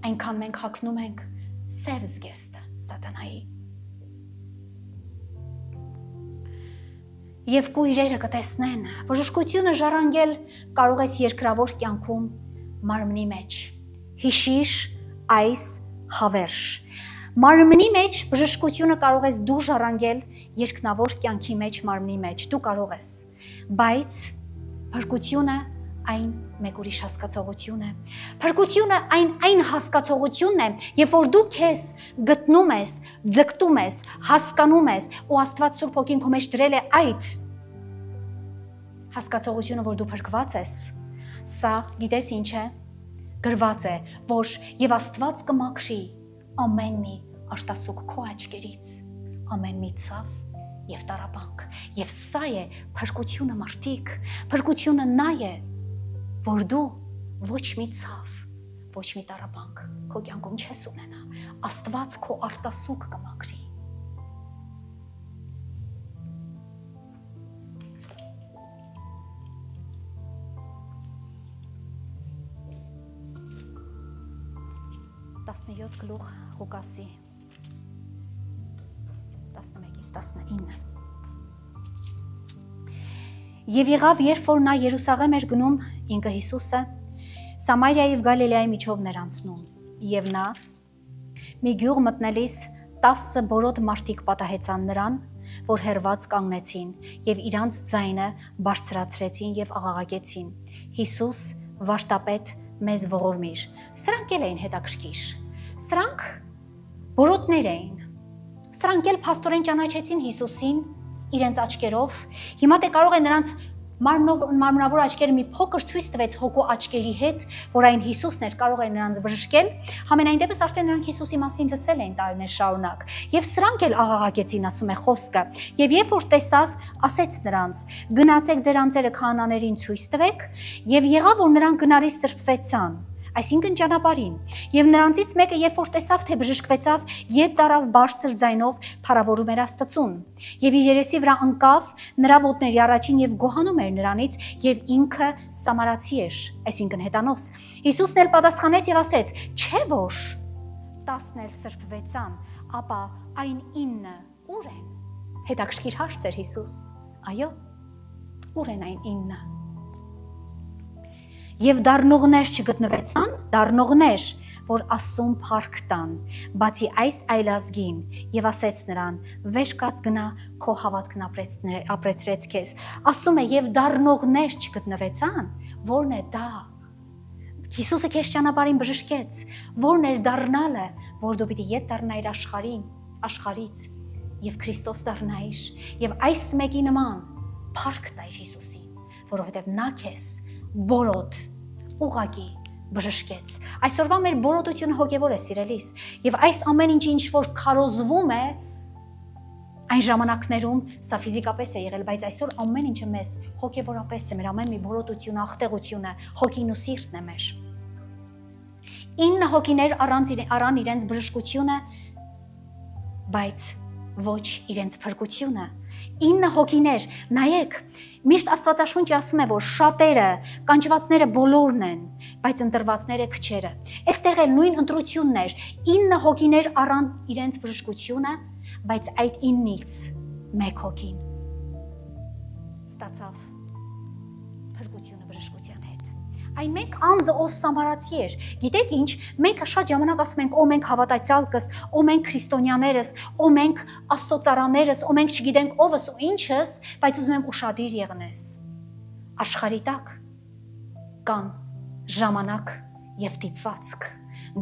Այնքան մենք հագնում ենք սև զգեստը սատանայի։ Եվ կույրերը կտեսնեն, բժշկությունը ժառանգել կարող ես երկրավոր կյանքում մարմնի մեջ։ Հիշիր այս հավերժ։ Մարմնի մեջ բժշկությունը կարող ես դու ժառանգել երկնավոր կյանքի մեջ մարմնի մեջ, դու կարող ես, բայց փրկությունը այն մեկ ուրիշ հասկացողություն է։ Փրկությունը այն հասկացողությունն է, երբ որ դու քեզ գտնում ես, ձգտում ես, հասկանում ես, ու Աստված Սուրբ Հոգին քո մեջ դրել է այդ հասկացողությունը, որ դու փրկված ես, սա գիտես ինչ է, գրված է, որ եւ Աստված կմաքրի ամեն մի արտասուք քո աչքերից, ամեն մի ցավ եւ տարապանք, եւ սա է փրկությունը մարդիկ, փրկությունը նա է, որ դու ոչ մի ցավ, ոչ մի տարապանք քո կյանքում չես ունենա, Աստված քո արտասուք կմաքրի, 17 գլուխ Ղուկասի 11-ից 19 Եվ եղավ, երբ որ նա Երուսաղեմ էր գնում, ինքը Հիսուսը, Սամարիայի և Գալիլեայի միջով էր անցնում, և նա մի գյուղ մտնելիս 10 բորոդ մարդիկ պատահեցան նրան, որ հեռված կանգնեցին և իրանց ձայնը բարձրացրեցին և աղաղակեցին. Հիսուս, վարդապետ, մեզ ողորմիր։ Սրանք էլ էին հետաքրքիր։ Սրանք բորոտներ էին։ Սրանք էլ փաստորեն ճանաչեցին Հիսուսին իրենց աչքերով։ Հիմա դե կարող է նրանց մարմնավոր աչքերը մի փոքր ցույց տվեց հոգու աչքերի հետ, որ այն Հիսուսն էր, կարող էր նրանց բժշկել։ Համենայն դեպս արդեն նրանք Հիսուսի մասին լսել էին տարիներ շարունակ։ Եվ սրանք էլ աղաղակեցին, ասում է խոսքը։ Եվ երբ որ տեսավ, ասեց նրանց. գնացեք ձեր անձերը քահանաներին ցույց տվեք, եւ եղավ, որ նրանք գնալիս սրբվեցան։ Այսինքն ճանապարհին, եւ նրանցից մեկը, երբ որ տեսավ, թե բժշկվեցավ, ետ տարավ բարձր ձայնով փառավորում էր Աստծուն, եւ իր երեսի վրա ընկավ նրա ոտների առաջին եւ գոհանում էր նրանից, եւ ինքը սամարացի էր, այսինքն հետանոս։ Հիսուսն էլ պատասխանեց եւ ասեց. չէ՞ որ 10 էլ սրբվեցան, ապա այն 9 ուր են։ Հետաքրքիր հարց էր Հիսուս։ Այո, ուր են այն 9։ Եվ դառնողներ չգտնվեցան, դառնողներ, որ Աստծուն փառք տան, բացի այս այլազգին, եւ ասեց նրան. վեր կաց գնա, քո հավատքն ապրեցրեց քեզ։ Ասում է, եւ դառնողներ չգտնվեցան, որն է դա։ Հիսուսը քեզ ճանապարհին բժշկեց, որն էր դառնալը, որ դու պիտի ետ դառնայիր աշխարհից եւ Քրիստոս դառնայիր, եւ այս մեկի նման փառք տայր Հիսուսին, որովհետեւ նա քեզ բորոդ ուղակի բժշկեց։ Այսօրվա մեր բորոտությունը հոգևոր է, սիրելիս, եւ այս ամեն ինչը ինչ որ քարոզվում է այն ժամանակներում սա ֆիզիկապես է եղել, բայց այսօր ամեն ինչը մեզ հոգևորապես է, մեր ամեն մի բորոտությունը, աղտեղությունը, հոգին ու սիրտն է մեր։ 9 հոգիներ առան իրենց բժշկությունը, բայց ոչ իրենց փրկությունը։ 9 հոգիներ, նայեք, միշտ Աստվածաշունչը ասում է, որ շատերը, կանչվածները բոլորն են, բայց ընտրվածները քչերը։ Այստեղ էլ նույն ընտրությունն էր, 9 հոգիներ առան իրենց բժշկությունը, բայց այդ 9-ից 1 հոգին ստացավ փրկությունը բժշկության հետ։ Այն մեկ անձը, ով սամարացի էր, գիտեք ինչ, մենք շատ ժամանակ ասում ենք, մենք հավատացյալս, մենք քրիստոնյաներս, մենք աստծոծարաներս, մենք չգիտենք ովս ու ինչս, բայց ուզում եմ ուշադիր եղնես։ Աշխարհի տակ կան ժամանակ եւ դիպվածք։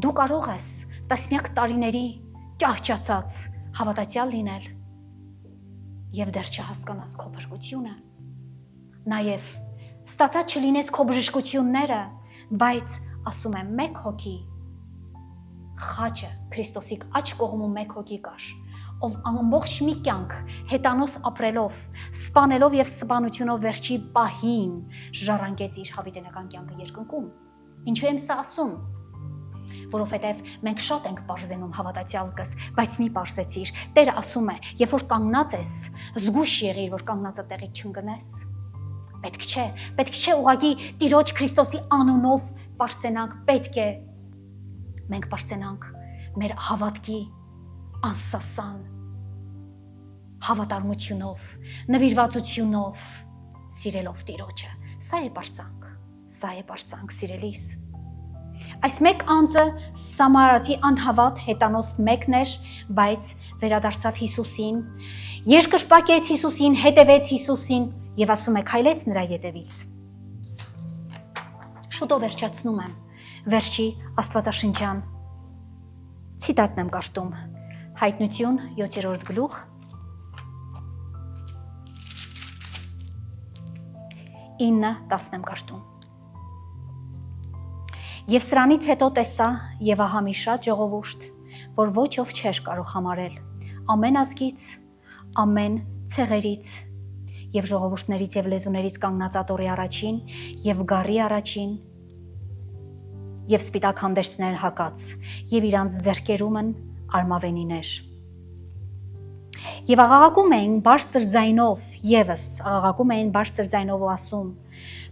Դու կարող ես տասնյակ տարիների ճահճացած հավատացյալ լինել եւ դեռ չհասկանաս քո փրկությունը։ Նաեւ ստացած չլինես քո բժշկությունները, բայց ասում եմ 1 հոգի խաչը Քրիստոսի աջ կողմում 1 հոգի կար, ով ամբողջ մի կյանք հետանոս ապրելով, սպանելով եւ սպանությունով վերջի պահին ժառանգեց իր հավիտենական կյանքը երկնքում։ Ինչու եմ սա ասում? Որովհետև մենք շատ ենք պարզենում հավատացյալս, բայց մի պարզեցիր։ Տերը ասում է, երբ որ կանգնած ես, զգույշ եղիր, որ կանգնածը տեղից չընկնես։ Պետք չէ ուղղակի Տիրոջ Քրիստոսի անունով պարծենանք, պետք է մենք պարծենանք մեր հավատքի անսասան հավատարմությունով, նվիրվածությունով, սիրելով Տիրոջը։ Սա է պարծանք, սիրելիս։ Այս մեկ անձը սամարացի անհավատ հետանոս մեկն էր, բայց վերադարձավ Հիսուսին, երկրպագեց Հիսուսին, հետևեց Հիսուսին եւ ասում է քայլեց նրա ետևից։ Շուտով վերջացնում եմ վերջի Աստվածաշնչյան ցիտատն եմ կարդում։ Հայտնություն 7-րդ գլուխ 9-10 եմ կարդում։ Եվ սրանից հետո տեսա եւ ահա մի շատ ժողովուրդ, որ ոչ ով չէր կարող համարել, ամեն ազգից, ամեն ցեղերից եւ ժողովուրդներից եւ լեզուներից կանգնած ատորի առաջին եւ գառի առաջին եւ սպիտակ հանդերձներ հակած եւ իրանց ձեռքերումն արմավենիներ։ Եվ աղաղակում էին բարձր ձայնով ու ասում.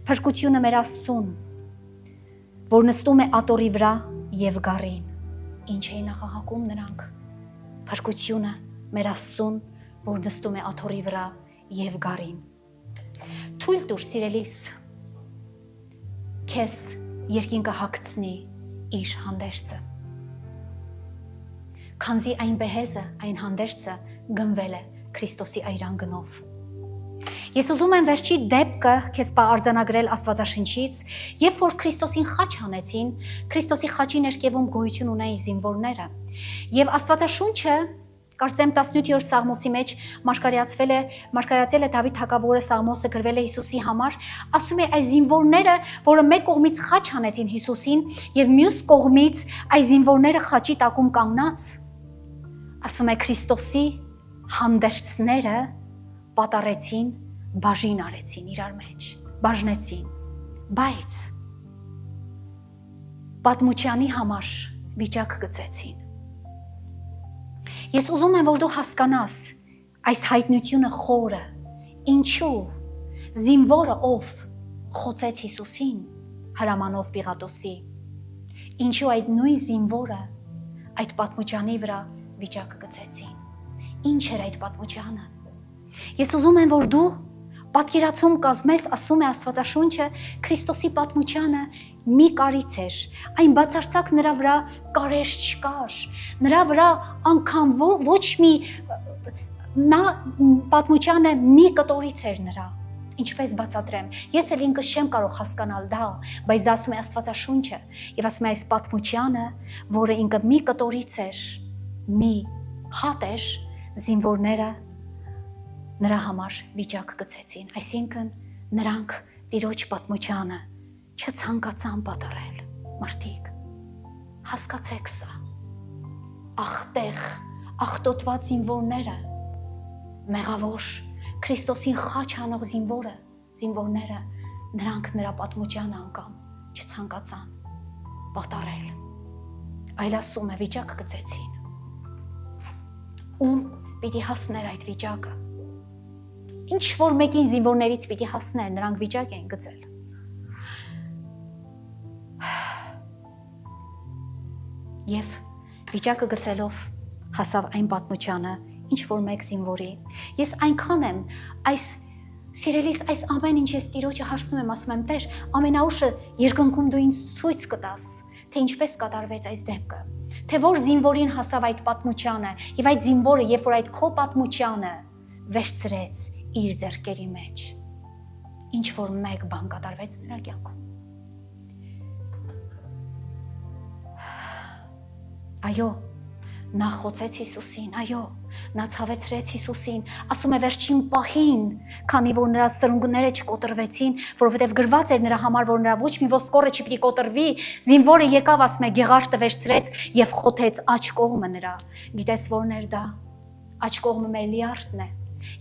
Փրկությունը մեր Աստծուն, որ նստում է ատորի վրա եւ գառին։ ինչ էին աղաղակում նրանք։ Փրկությունը մեր Աստծուն, որ նստում է աթոռի վրա եւ գարին։ Թույլ տուր սիրելիս, քեզ երկինքը հագցնի իր հանդերձը։ Քանզի այն բեհեզը, այն հանդերձը գնվել է Քրիստոսի այրան գնով։ Ես ուզում եմ վերջի դեպքը քեզ արձանագրել Աստվածաշնչից, երբ որ Քրիստոսին խաչ հանեցին, Քրիստոսի խաչի ներքևում գոյություն ունեին զինվորները։ Եվ Աստվածաշունչը, կարծեմ 17-րդ Սաղմոսի մեջ մարգարեացել է Դավիթ թագավորը Սաղմոսը գրվել է Հիսուսի համար, ասում է այս զինվորները, որը մեկ կողմից խաչ հանեցին Հիսուսին եւ մյուս կողմից այս զինվորները խաչի տակում կանգնած, ասում է Քրիստոսի հանդերձները պատառեցին, բաժին արեցին իրար մեջ, բաժնեցին, բայց պատմությանի համար վիճակ գծեցին։ Ես ուզում եմ, որ դու հասկանաս այս հայտնությունը խորը, ինչու զինվորը ով խոցեց Հիսուսին հրամանով Պիղատոսի, ինչու այդ նույն զինվորը այդ պատմությանի վրա վիճակ գծեցին, ինչ էր այդ պատմությանը։ Ես ուզում եմ, որ դու պատկերացում կազմես, ասում է Աստվածաշունչը, Քրիստոսի պատմությանը մի կարից էր, այն բացարձակ նրա վրա կարեր չկար, նրա վրա անգամ ոչ մի, նա պատմությանը մի կտորից էր նրա, ինչպես բացատրեմ, ես էլ ինքս չեմ կարող հասկանալ դա, բայց դա ասում է Աստվածաշունչը, եւ ասում է այս պատմությանը, որը ինքը մի կտորից էր, մի հատ էր, զինվորները նրա համար վիճակ գծեցին, այսինքն նրանք Տիրոջ պատմությանը չցանկացան պատառել, մարդիկ, հասկացեք սա, աղտեղ, աղտոտված զինվորները, մեղավոր, Քրիստոսին խաչ հանող զինվորները, նրանք նրա պատմությանը անգամ չցանկացան պատառել, այլ ասում է վիճակ գծեցին, ում պիտի հասներ այդ վիճակը, ինչ որ մեկին զինվորներից պիտի հասներ, նրանք վիճակ էին գծել։ Եվ վիճակը գծելով հասավ այն պատմությանը, ինչ որ մեկ զինվորի։ Ես այնքան եմ այս սիրելիս այս ամեն ինչ ես Տիրոջը հարցնում եմ, ասում եմ Տեր, ամենաուշը երկնքում դու ինձ ցույց կտաս, թե ինչպես կատարվեց այս դեպքը, թե որ զինվորին հասավ այդ պատմությանը, եւ այդ զինվորը, երբ որ այդ քո պատմությանը վերցրեց իր ձեռքերի մեջ, ինչ որ մեկ բան կատարվեց նրա կյանքում։ Այո, նա խոցեց Հիսուսին, այո, նա ցավեցրեց Հիսուսին, ասում է վերջին պահին, քանի որ նրա սրունգները չկոտրվեցին, որովհետև գրված էր նրա համար, որ նրա ոչ մի ոսկորը չպիտի կոտրվի, զինվորը եկավ, ասում է գեղարդը վերցրեց եւ խոթեց աջ կողմը նրա։ Գիտես որն էր դա։ Աջ կողմը մեր լիարդն է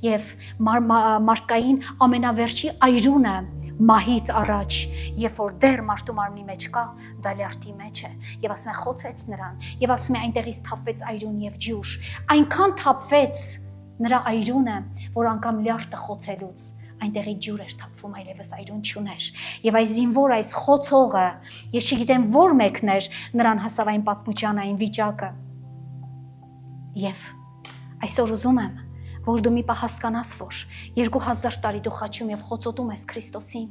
եւ մարդկային ամենավերջի այրունը մահից առաջ, երբ որ դեռ մարդու մարմնի մեջ կա, դա լյարդի մեջ է, եւ ասում է խոցեց նրան, եւ ասում է այնտեղից թափվեց այրուն եւ ջուր, այնքան թափվեց նրա այրունը, որ անգամ լյարդը խոցելուց այնտեղի ջուր էր թափվում, այլևս այրուն չուներ, եւ այս զինվորը, այս խոցողը, ես չգիտեմ որ մեկն էր, նրան հասավ այն պատմության, այն վիճակը, եւ այսօր ուզում եմ որ դու մի պահ հասկանաս, որ 2000 տարի դու խաչում եւ խոցոտում ես Քրիստոսին,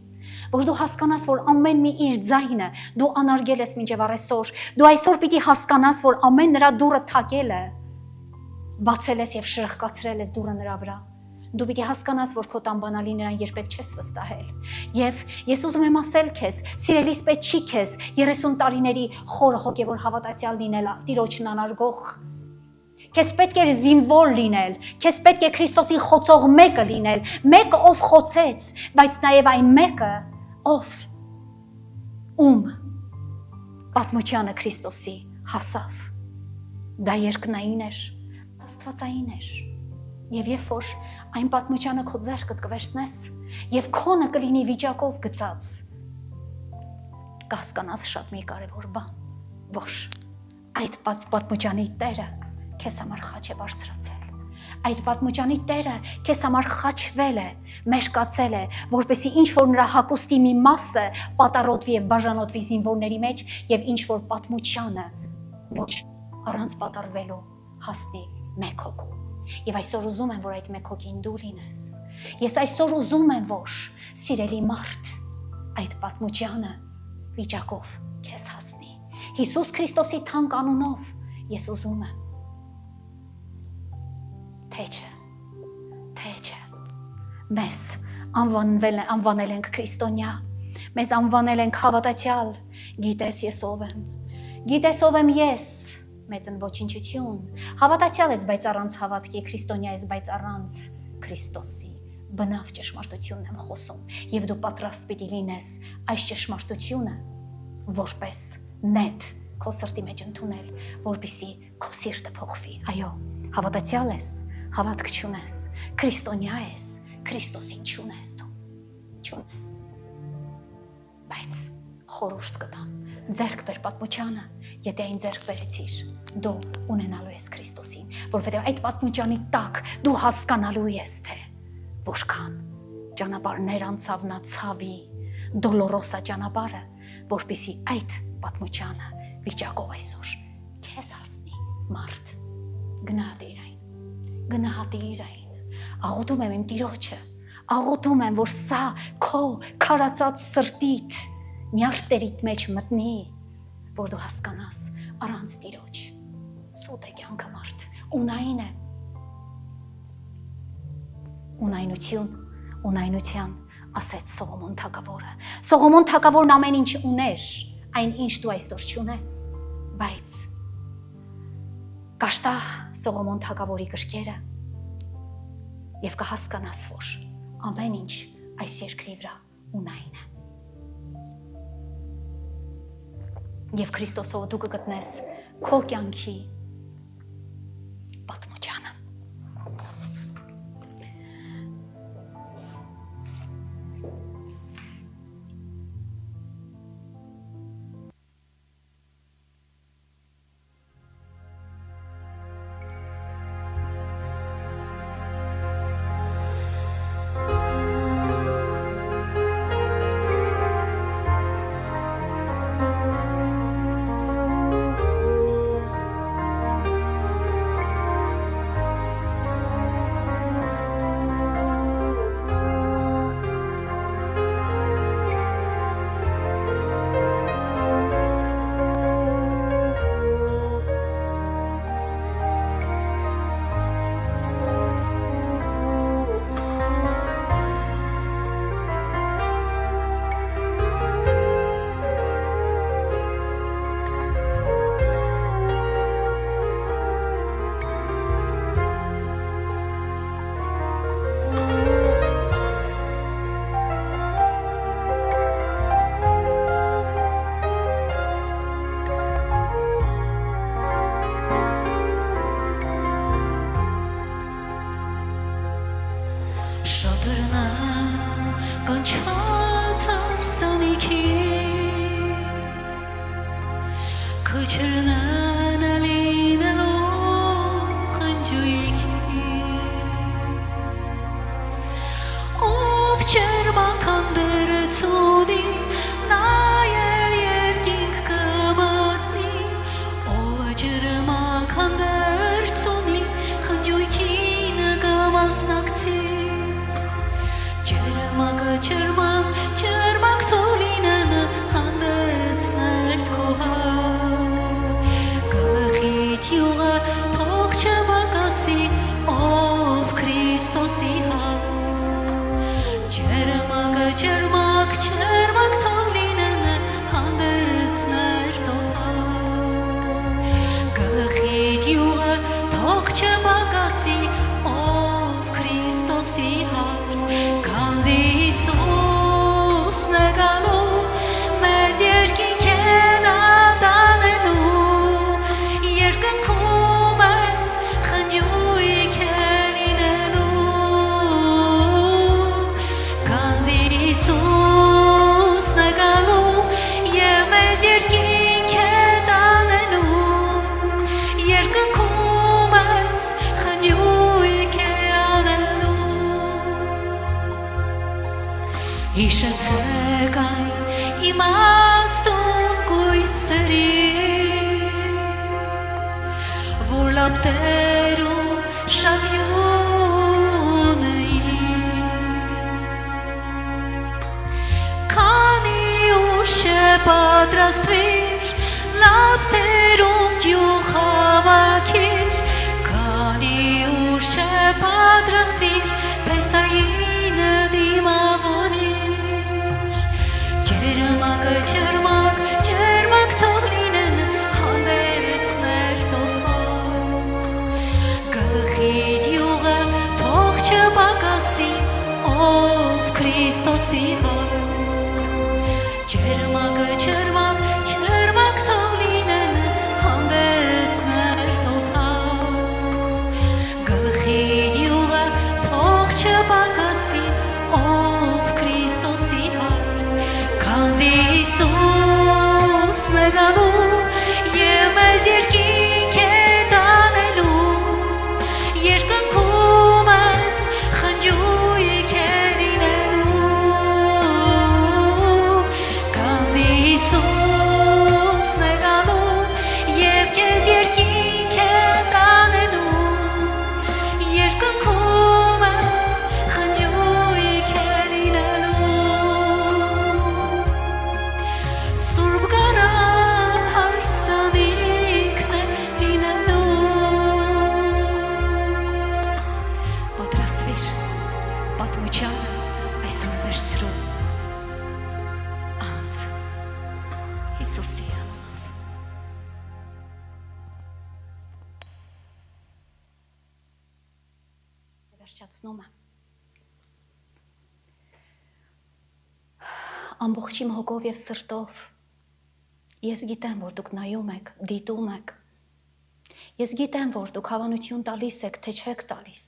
որ դու հասկանաս, որ ամեն մի իր ձայնը դու անարգել ես մինչեւ առեսօր, դու այսօր պիտի հասկանաս, որ ամեն նրա դուռը թակել է, բացել ես եւ շրխկացրել ես դուռը նրա վրա, դու պիտի հասկանաս, որ քո տամբանալի նրան երբեք չես վստահել, եւ ես ուզում եմ ասել քեզ, սիրելիս պետք չի քեզ 30 տարիների խորը հոգեվոր հավատացյալ լինել, Տիրոջն անարգող Քեզ պետք է զինվոր լինել, քեզ պետք է Քրիստոսի խոցող մեկը լինել, մեկը ով խոցեց, բայց նաև այն մեկը, ով ում պատմությանը Քրիստոսի հասավ։ Դա երկնային էր, աստվածային էր։ Եվ երբ որ այն պատմությանը քո ձեռքդ կվերցնես, եւ քոնը կլինի վիճակով գծած, կհասկանաս շատ մի կարևոր բան, որ այդ պատմությանի Տերը քեզ համար խաչ է բարձրացել։ Այդ պատմությանի Տերը քեզ համար խաչվել է, մերկացել է, որպեսզի ինչ որ նրա հագուստի մի մասը պատառոտվի եւ բաժանոտվի զինվորների մեջ եւ ինչ որ պատմությանը ոչ առանց պատառվելու հասնի մեկ հոգու։ Եվ այսօր ուզում եմ, որ այդ մեկ հոգին դու լինես։ Ես այսօր ուզում եմ, որ սիրելի մարդ այդ պատմությանը վիճակով քեզ հասնի։ Հիսուս Քրիստոսի թանկ անունով ես ուզում եմ։ Թե չէ, մեզ անվանել ենք քրիստոնյա, մեզ անվանել ենք հավատացյալ, գիտես ես ով եմ, գիտես ով եմ ես, մեծն ոչնչություն, հավատացյալ ես, բայց առանց հավատքի, քրիստոնյա ես, բայց առանց Քրիստոսի, բնավ ճշմարտությունն եմ խոսում, և դու պատրաստ պիտի լինես այս ճշմարտությունը որպես նետ քո սրտի մեջ ընդունել, որպեսզի քո սիրտը փոխվի, այո, հավատացյալ ես, հավատք չունես, քրիստոնյա ես, Քրիստոսին չունես դու, չունես, բայց խորհուրդ կտամ, ձեռք բեր պատմությանը, եթե այն ձեռք բերեցիր, դու ունենալու ես Քրիստոսին, որովհետև այդ պատմությանի տակ դու հասկանալու ես, թե որքան ճանապարհներ անցավ նա ցավի, դոլորոսա ճանապարհը, որպեսզի այդ պատմությանը վիճակով այսօր քեզ հասնի, մարդ, գնահատիր այն, աղոթում եմ իմ Տիրոջը, աղոթում եմ, որ սա քո քարացած սրտիդ, նյարդերիդ մեջ մտնի, որ դու հասկանաս առանց Տիրոջ, սուտ է կյանքը մարդ, ունայն է, ունայնության ասեց Սողոմոն թագավորը, Սողոմոն թագավորն ամեն ինչ ուներ, այն ինչ դու այսօր չունես, բայց կաշտա Սողոմոն թագավորի կրքերը և կհասկանաս, որ ամեն ինչ այս երկրի վրա ունայն է։ Եվ Քրիստոսով դու կգտնես քո կյանքի պատմությանը։ լապտերում շատ յուն էի Քանի ուշ է պատրաստվիր լապտերում դյուղ հավաքիր Քանի ուշ է պատրաստվիր Պեսայինը դիմավորիր Ջերմակը ջերմակ թող լինեն հանդերեցներ տովհաս Գլխի դյուղը թող չպակասի ով Քրիստոսի հաս Ջերմակը ջերմակ թող լինեն հանդերեցներ տովհաս Գլխի դյուղը թող չպակասի ով Քրիստոսի հաս Քանզի Հիսուսն է գալու և մեզ երկինք է տանելու Երկնքում մեծ խնջույք է լինելու Քանզի Հիսուսն է գալու և քեզ երկինք է տանելու Երկնքում մեծ խնջույք է լինելու Սուրբ գարան հարսանիքն է լինելու Պատրաստվիր պատմությանը այսօր վերցրու անց Հիսուսի անունով Վերջացնում եմ ամբողջի հոգով եւ սրտով ես գիտեմ որ դուք նայում եք դիտում եք ես գիտեմ որ դուք հավանություն տալիս եք թե չեք տալիս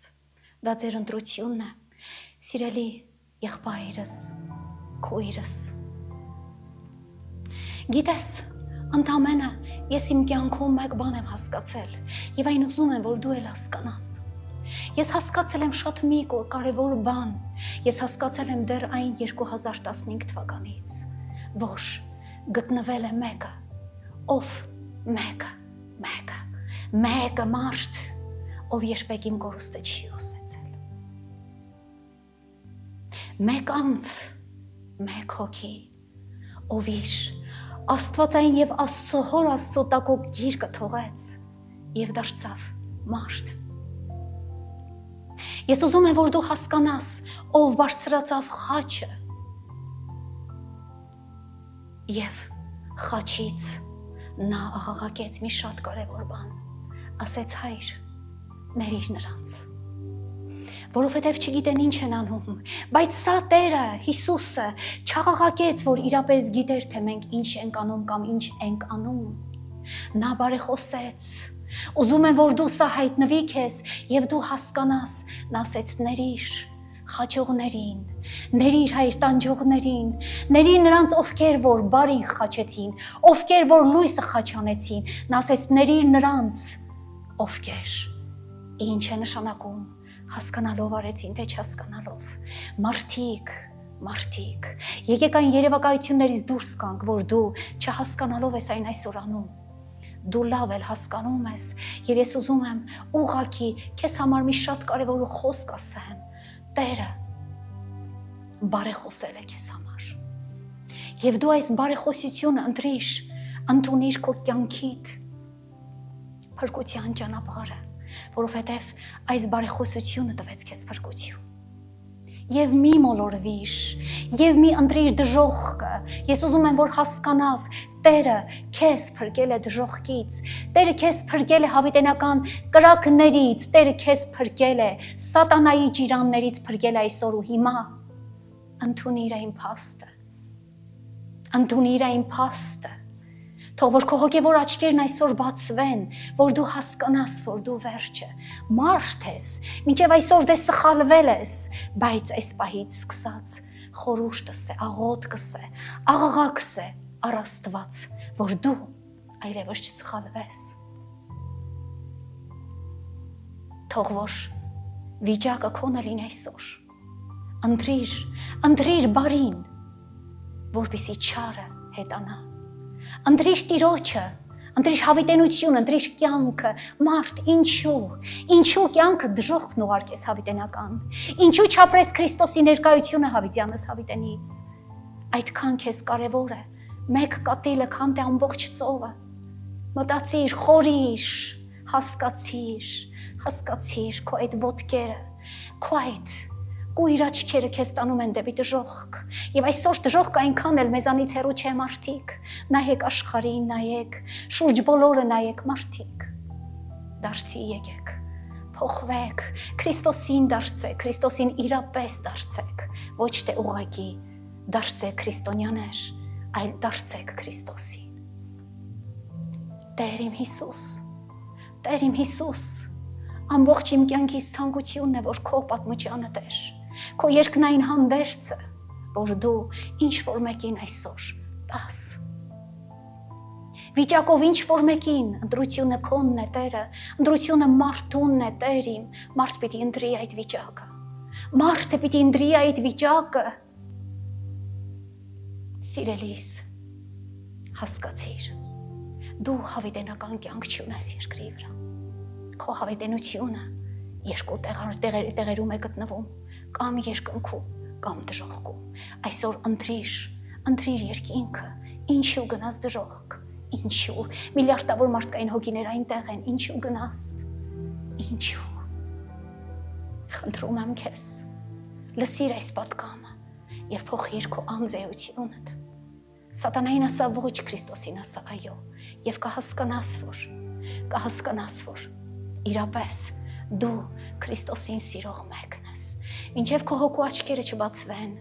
դա ձեր ընտրությունն է սիրելի եղբայրս քույրս գիտես ընդամենը ես իմ կյանքում մեկ բան եմ հասկացել եւ այն ուզում եմ որ դու էլ հասկանաս Ես հասկացել եմ շատ մի կարևոր բան, ես հասկացել եմ դեռ այն 2015 թվականից, որ գտնվել է մեկը, ով մեկը մարդ, ով երբեք իմ կորուստը չի ուզեցել։ Մեկ անձ, մեկ հոգի, ով իր աստվածային եւ Աստծո հոր Աստծո տակո գիրկը թողեց եւ դարձավ մարդ։ Ես ուզում եմ, որ դու հասկանաս, ով բարձրացավ խաչը և խաչից նա աղաղակեց մի շատ կարևոր բան, ասեց հայր, ներիր նրանց, որովհետև չգիտեն ինչ են անում, բայց սա Տերը, Հիսուսը, չաղաղակեց, որ իրապես գիտեր, թե մենք ինչ ենք անում կամ ինչ ենք անում, նա բարեխոսեց, Ուզում եմ, որ դու սա հայտնվի քեզ և դու հասկանաս, նա ասեց ներիր խաչողներին, ներիր հայր տանջողներին, ներիր նրանց ովքեր որ բարին խաչեցին, ովքեր որ լույսը խաչանեցին, նա ասեց ներիր նրանց ովքեր, ինչ է նշանակում, հասկանալով արեցին, թե չհասկանալով, մարդիկ, եկեք այն երևակայություններից դուրս գանք, որ դու չհասկանալով ես այն այսօր անում, Դու լավ էլ հասկանում ես և ես ուզում եմ ուղղակի քեզ համար մի շատ կարևոր խոսք ասեմ, Տերը բարեխոսել է քեզ համար և դու այս բարեխոսությունը ընդունիր քո կյանքիդ փրկության ճանապարհը, որովհետև այս բարեխոսությունը տվեց քեզ փրկություն Եվ մի մոլորվիր, և մի ընտրիր դժոխքը, ես ուզում եմ, որ հասկանաս, Տերը քեզ փրկել է դժոխքից, Տերը քեզ փրկել է հավիտենական կրակներից, Տերը քեզ փրկել է սատանայի ջիրաններից փրկել է այսօր ու հիմա, ընդունիր այն փաստը, թող որ քո հոգևոր աչքերն այսօր բացվեն, որ դու հասկանաս, որ դու վերջը, մարդ ես, մինչև այսօր դե սխալվել ես, բայց այս պահից սկսած խորհուրդս է, աղոթքս է, աղաղակս է առ Աստված, որ դու այլևս չսխալվես։ Թող որ վիճակը քոնը լինի այսօր, ընտրիր բարին, որպեսզի չարը հետանա, ընտրիր Տիրոջը, Ընտրիր հավիտենություն, ընտրիր կյանքը, մարդ, ինչու կյանքը դժոխքն ուղարկես հավիտենական, ինչու չապրես Քրիստոսի ներկայությունը հավիտյանս հավիտենից, այդքան քեզ կարևոր է, մեկ կատիլը քան թե ամբողջ ծովը, մտածիր, խորիր, հասկացիր քո այդ ոտքերը, քո այդ Կույր աչքերը քեզ տանում են դեպի դժոխք, եւ այսօր դժոխքը այնքան էլ մեզանից հեռու չէ մարդիկ, նայեք աշխարհին, նայեք, շուրջ բոլորը նայեք մարդիկ, դարձի եկեք, փոխվեք, Քրիստոսին դարձեք, Քրիստոսին իրապես դարձեք, ոչ թե ուղղակի դարձեք քրիստոնյաներ, այլ դարձեք Քրիստոսին։ Տեր իմ Հիսուս, ամբողջ իմ կյանքիս ցանկությունն է, որ քո պատմությանը տեր, քո երկնային հանդերձը, որ դու ինչ-որ մեկին այսօր տաս։ Վիճակով ինչ-որ մեկին, ընտրությունը քոնն է Տերը, ընտրությունը մարդունն է Տեր իմ, մարդ պիտի ընտրի այդ վիճակը, մարդը պիտի ընտրի այդ վիճակը։ Սիրելիս, հասկացիր, դու հավիտենական կյանք չունես երկրի վրա, քո հավիտենությունը երկու տեղերում է գտնվում, կամ երկնքում, կամ դժոխքում, այսօր ընտրիր երկինքը, ինչու գնաս դժոխք, ինչու, միլիարդավոր մարդկային հոգիներ այնտեղ են, ինչու գնաս, ինչու, խնդրում եմ քեզ, լսիր այս պատգամը և փոխիր քո անձեությունդ, սատանային ասա ոչ, Քրիստոսին ասա այո, և կհասկանաս, որ իրապես դու Քրիստոսին սիրող մեկն ես, մինչև քո հոգու աչքերը չբացվեն,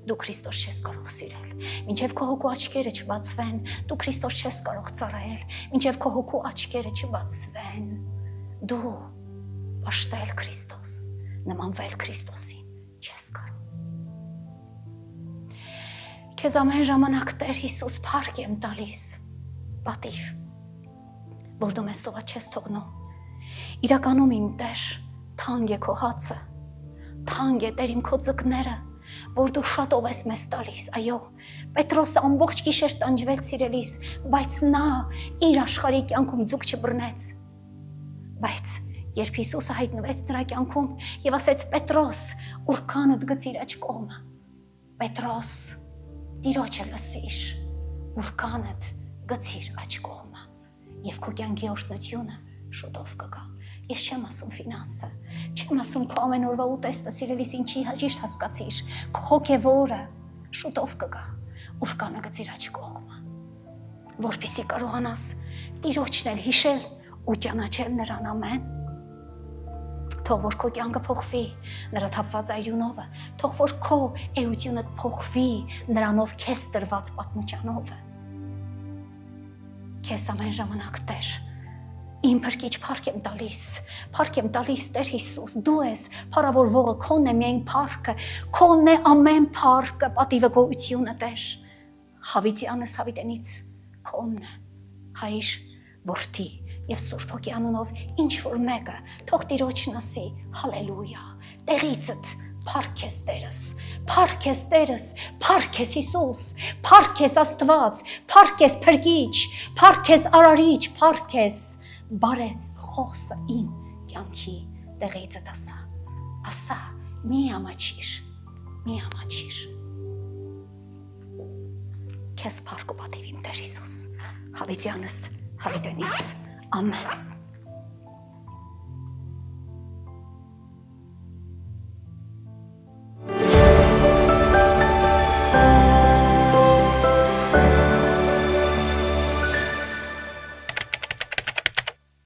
դու Քրիստոս չես կարող սիրել, մինչև քո հոգու աչքերը չբացվեն, դու Քրիստոս չես կարող ծառայել, մինչև քո հոգու աչքերը չբացվեն, դու պաշտել Քրիստոս, նմանվել Քրիստոսին չես կարող։ Քեզ ամեն ժամանակ Տեր Հիսուս փառք եմ տալիս, պատիվ, որ դու մեզ սոված չես թողնում։ Իրականում իմ Տեր, թանկ է քո հացը, թանկ է Տեր իմ քո ձկները, որ դու շատով ես մեզ տալիս, այո, Պետրոսը ամբողջ գիշեր տանջվեց սիրելիս, բայց նա իր աշխարհի կյանքում ձուկ չբռնեց, բայց երբ Հիսուսը հայտնվեց նրա կյանքում և ասեց Պետրոս, ուրքանդ գցիր աջ կողմը, Պետրոս, Տիրոջը լսիր, ուրքանդ գցիր աջ կողմը, և քո կյանքի օրհնությունը շուտով կգա։ Ես չեմ ասում ֆինանսը, չեմ ասում քո ամեն օրվա ուտեստը, սիրելիս ինչի ճիշտ հասկացիր, քո հոգևորը շուտով կգա, ուրքանը գցիր աջ կողմը, որպեսզի կարողանաս Տիրոջն էլ հիշել ու ճանաչել նրան, ամեն։ Թող որ քո կյանքը փոխվի նրա թափված այրունովը, թող որ քո էությունը փոխվի նրանով քեզ տրված պատմությանով։ Քեզ ամեն ժամանակ Տեր, իմ փրկիչ փառք եմ տալիս Տեր Հիսուս, դու ես փառավորվողը, քոնն է միայն փառքը, քոնն է ամեն փառքը, պատիվը, գոհությունը Տեր, հավիտյանս հավիտենից քոնն է, Հայր, Որդի և Սուրբ Հոգի անունով ինչ որ մեկը թող Տիրոջն ասի հալելույա, տեղիցդ փառք ես Տերս, փառք ես Հիսուս, փառք ես Աստված, փառք ես Փրկիչ, փառք ես Արարիչ, փառք ես բարե խոսը իմ կյանքի տեղիցդ ասա, մի ամաչիր, քեզ փառք ու պատիվ իմ Տեր Հիսուս, հավիտյանս հավիտենից, ամեն։